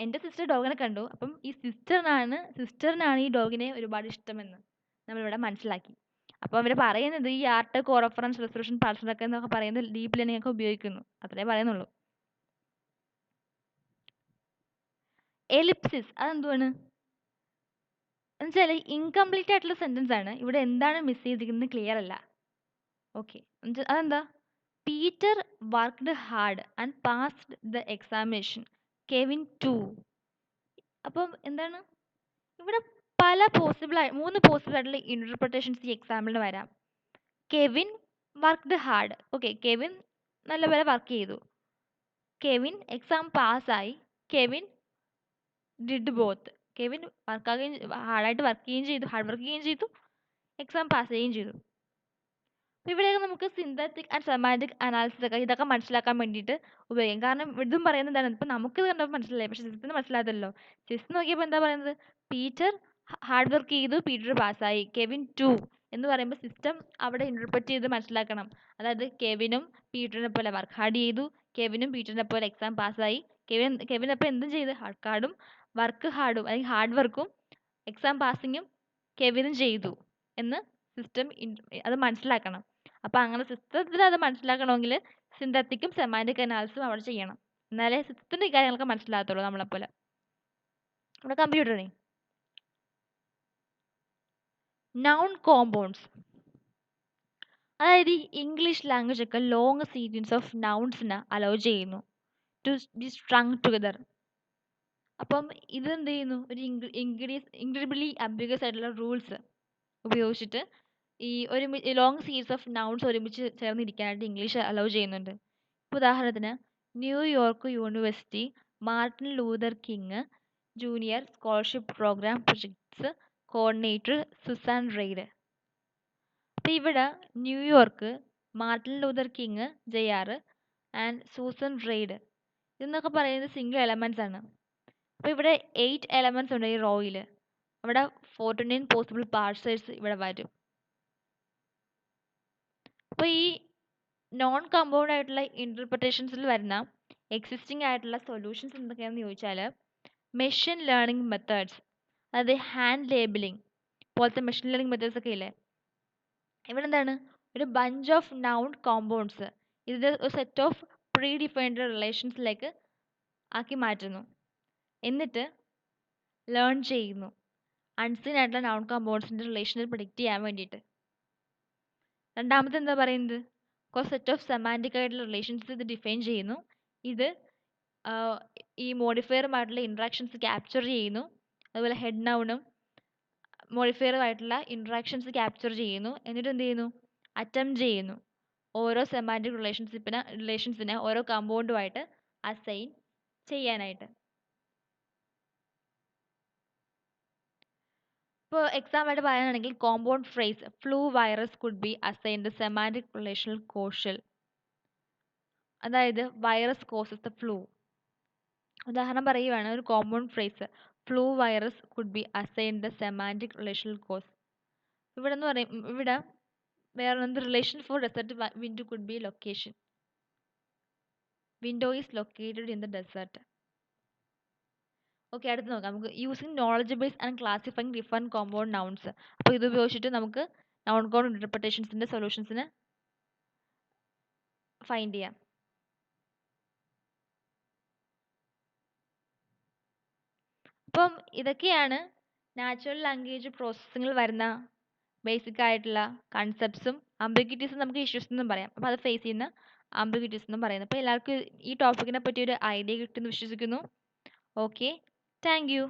എൻ്റെ സിസ്റ്റർ ഡോഗിനെ കണ്ടു, അപ്പം ഈ സിസ്റ്ററിനാണ് ഈ ഡോഗിനെ ഒരുപാട് ഇഷ്ടമെന്ന് നമ്മളിവിടെ മനസ്സിലാക്കി. അപ്പോൾ അവർ പറയുന്നത് ഈ ആർട്ട് കോറഫറൻസ് റിസൊല്യൂഷൻ പാർസർ എന്നൊക്കെ പറയുന്നത് ഡീപ്പ് ലേണിംഗ് ഒക്കെ ഉപയോഗിക്കുന്നു, അത്രേ പറയുന്നുള്ളൂ. എലിപ്സിസ് അതെന്തുവാണ് എന്നുവെച്ചാൽ ഇൻകംപ്ലീറ്റ് ആയിട്ടുള്ള സെന്റൻസ് ആണ്. ഇവിടെ എന്താണ് മിസ് ചെയ്തിരിക്കുന്നത് ക്ലിയർ അല്ല. ഓക്കെ, അതെന്താ? Peter worked hard and passed the examination, Kevin too. അപ്പം എന്താണ് ഇവിടെ? മൂന്ന് പോസിബിൾ ആയിട്ടുള്ള ഇന്റർപ്രിട്ടേഷൻസ് ഈ എക്സാമ്പിളിന് വരാം. Kevin worked hard. Okay, Kevin നല്ലപോലെ വർക്ക് ചെയ്തു. കെവിൻ എക്സാം പാസ്സായി. Kevin did both. കെവിൻ ഹാർഡായിട്ട് വർക്ക് ചെയ്യുകയും ചെയ്തു, ഹാർഡ് വർക്ക് ചെയ്യുകയും ചെയ്തു, എക്സാം പാസ് ചെയ്യുകയും ചെയ്തു. അപ്പോൾ ഇവിടെയൊക്കെ നമുക്ക് സിന്തറ്റിക് ആൻഡ് സെമാൻറ്റിക് അനാലിസിസ് ഒക്കെ ഇതൊക്കെ മനസ്സിലാക്കാൻ വേണ്ടിയിട്ട് ഉപയോഗിക്കാം. കാരണം ഇതും പറയുന്നത് എന്താണ്? ഇപ്പം നമുക്ക് കണ്ടപ്പോൾ മനസ്സിലായി, പക്ഷേ സിസ്റ്റത്തിന് മനസ്സിലാകത്തല്ലോ. സിസ്റ്റം നോക്കിയപ്പോൾ എന്താ പറയുന്നത്? പീറ്റർ ഹാർഡ് വർക്ക് ചെയ്തു, പീറ്റർ പാസ്സായി. കെവിൻ ടു എന്ന് പറയുമ്പോൾ സിസ്റ്റം അവിടെ ഇന്റർപ്രറ്റ് ചെയ്ത് മനസ്സിലാക്കണം. അതായത് കെവിനും പീറ്ററിനെ പോലെ വർക്ക് ഹാർഡ് ചെയ്തു, കെവിനും പീറ്ററിനെ പോലെ എക്സാം പാസ്സായി. കെവിൻ അപ്പോൾ എന്തും ചെയ്ത് വർക്ക് ഹാർഡും അല്ലെങ്കിൽ ഹാർഡ് വർക്കും എക്സാം പാസിങ്ങും കെവിനും ചെയ്തു എന്ന് സിസ്റ്റം അത് മനസ്സിലാക്കണം. അപ്പോൾ അങ്ങനെ സിസ്റ്റത്തിൽ അത് മനസ്സിലാക്കണമെങ്കിൽ സിന്തറ്റിക്കും സെമാൻറ്റിക് അനാലിസിസും അവിടെ ചെയ്യണം. എന്നാലേ സിസ്റ്റത്തിൻ്റെ ഈ കാര്യങ്ങളൊക്കെ മനസ്സിലാകത്തുള്ളൂ നമ്മളെപ്പോലെ. നമ്മുടെ കമ്പ്യൂട്ടറിനെ നൗൺ കോമ്പൗണ്ട്സ്, അതായത് ഈ ഇംഗ്ലീഷ് ലാംഗ്വേജ് ഒക്കെ ലോങ് സീക്വൻസ് ഓഫ് നൗൺസിനെ അലോ ചെയ്യുന്നു ടു ബി സ്ട്രങ് ടുഗദർ. അപ്പം ഇതെന്ത് ചെയ്യുന്നു? ഒരു ഇൻക്രെഡിബിളി അംബിഗസ് ആയിട്ടുള്ള റൂൾസ് ഉപയോഗിച്ചിട്ട് ഈ ലോങ് സീരീസ് ഓഫ് നൗൺസ് ഒരുമിച്ച് ചേർന്നിരിക്കാനായിട്ട് ഇംഗ്ലീഷ് അലോ ചെയ്യുന്നുണ്ട്. ഉദാഹരണത്തിന് New York university Martin Luther King junior scholarship programme projects coordinator Susan Reid. അപ്പോൾ ഇവിടെ New York, Martin Luther King JR and Susan Reid ഇതെന്നൊക്കെ പറയുന്നത് സിംഗിൾ എലമെൻറ്റ്സ് ആണ്. അപ്പോൾ ഇവിടെ 8 എലമെൻറ്റ്സ് ഉണ്ട് ഈ റോയിൽ. അവിടെ 49 പോസിബിൾ പാർസേഴ്സ് ഇവിടെ വരും. അപ്പോൾ ഈ നോൺ കമ്പൗണ്ട് ആയിട്ടുള്ള ഇൻ്റർപ്രിട്ടേഷൻസിൽ വരുന്ന എക്സിസ്റ്റിംഗ് ആയിട്ടുള്ള സൊല്യൂഷൻസ് എന്തൊക്കെയാണെന്ന് ചോദിച്ചാൽ മെഷീൻ ലേണിംഗ് മെത്തേഡ്സ്, അതായത് ഹാൻഡ് ലേബിളിംഗ് പോലത്തെ മെഷീൻ ലേണിംഗ് മെത്തേഡ്സ് ഒക്കെ ഇല്ലേ. ഇവിടെ എന്താണ്? ഒരു ബഞ്ച് ഓഫ് നൗൺ കോമ്പൗണ്ട്സ് ഇത് ഒരു സെറ്റ് ഓഫ് പ്രീ ഡിഫൈൻഡ് റിലേഷൻസിലേക്ക് ആക്കി മാറ്റുന്നു. എന്നിട്ട് ലേൺ ചെയ്യുന്നു അൺസീൻ ആയിട്ടുള്ള നൗൺ കോമ്പൗണ്ട്സിൻ്റെ റിലേഷനെ പ്രിഡിക്റ്റ് ചെയ്യാൻ വേണ്ടിയിട്ട്. രണ്ടാമത്തെ എന്താ പറയുന്നത്? കുറച്ച് സെറ്റ് ഓഫ് സെമാൻറ്റിക് ആയിട്ടുള്ള റിലേഷൻസ് ഇത് ഡിഫൈൻ ചെയ്യുന്നു. ഇത് ഈ മോഡിഫയറുമായിട്ടുള്ള ഇൻട്രാക്ഷൻസ് ക്യാപ്ചർ ചെയ്യുന്നു. അതുപോലെ ഹെഡ് നൗണും മോഡിഫയറുമായിട്ടുള്ള ഇൻട്രാക്ഷൻസ് ക്യാപ്ചർ ചെയ്യുന്നു. എന്നിട്ട് എന്ത് ചെയ്യുന്നു? അറ്റംപ്റ്റ് ചെയ്യുന്നു ഓരോ സെമാൻറ്റിക് റിലേഷൻസിനെ ഓരോ കമ്പൗണ്ടുമായിട്ട് അസൈൻ ചെയ്യാനായിട്ട്. ഇപ്പോൾ എക്സാമ്പിളായിട്ട് പറയാനാണെങ്കിൽ compound phrase flu virus could be assign the semantic relational causal. അതായത് വൈറസ് കോസസ് ദ ഫ്ലൂ. ഉദാഹരണം പറയുവാണ്, ഒരു compound phrase flu virus could be assign the semantic relational cause. ഇവിടെ എന്ന് പറയും, ഇവിടെ വേറെ എന്ത് relation for desert window could be location. Window is located in the desert. Okay, അടുത്ത് നോക്കാം നമുക്ക്. Using knowledge base and classifying different compound nouns. അപ്പോൾ ഇത് ഉപയോഗിച്ചിട്ട് നമുക്ക് നൗൺ കോഡ് ഇൻ്റർപ്രിട്ടേഷൻസിൻ്റെ സൊല്യൂഷൻസിന് ഫൈൻഡ് ചെയ്യാം. അപ്പം ഇതൊക്കെയാണ് നാച്ചുറൽ ലാംഗ്വേജ് പ്രോസസ്സിങ്ങിൽ വരുന്ന ബേസിക് ആയിട്ടുള്ള കൺസെപ്റ്റ്സും അംബിഗ്വിറ്റീസും നമുക്ക് ഇഷ്യൂസ് എന്നും പറയാം. അപ്പോൾ അത് ഫേസ് ചെയ്യുന്ന അംബിഗ്വിറ്റീസ് എന്നും പറയുന്നത്. അപ്പോൾ എല്ലാവർക്കും ഈ ടോപ്പിക്കിനെ പറ്റി ഒരു ഐഡിയ കിട്ടുമെന്ന് വിശ്വസിക്കുന്നു. Okay, thank you.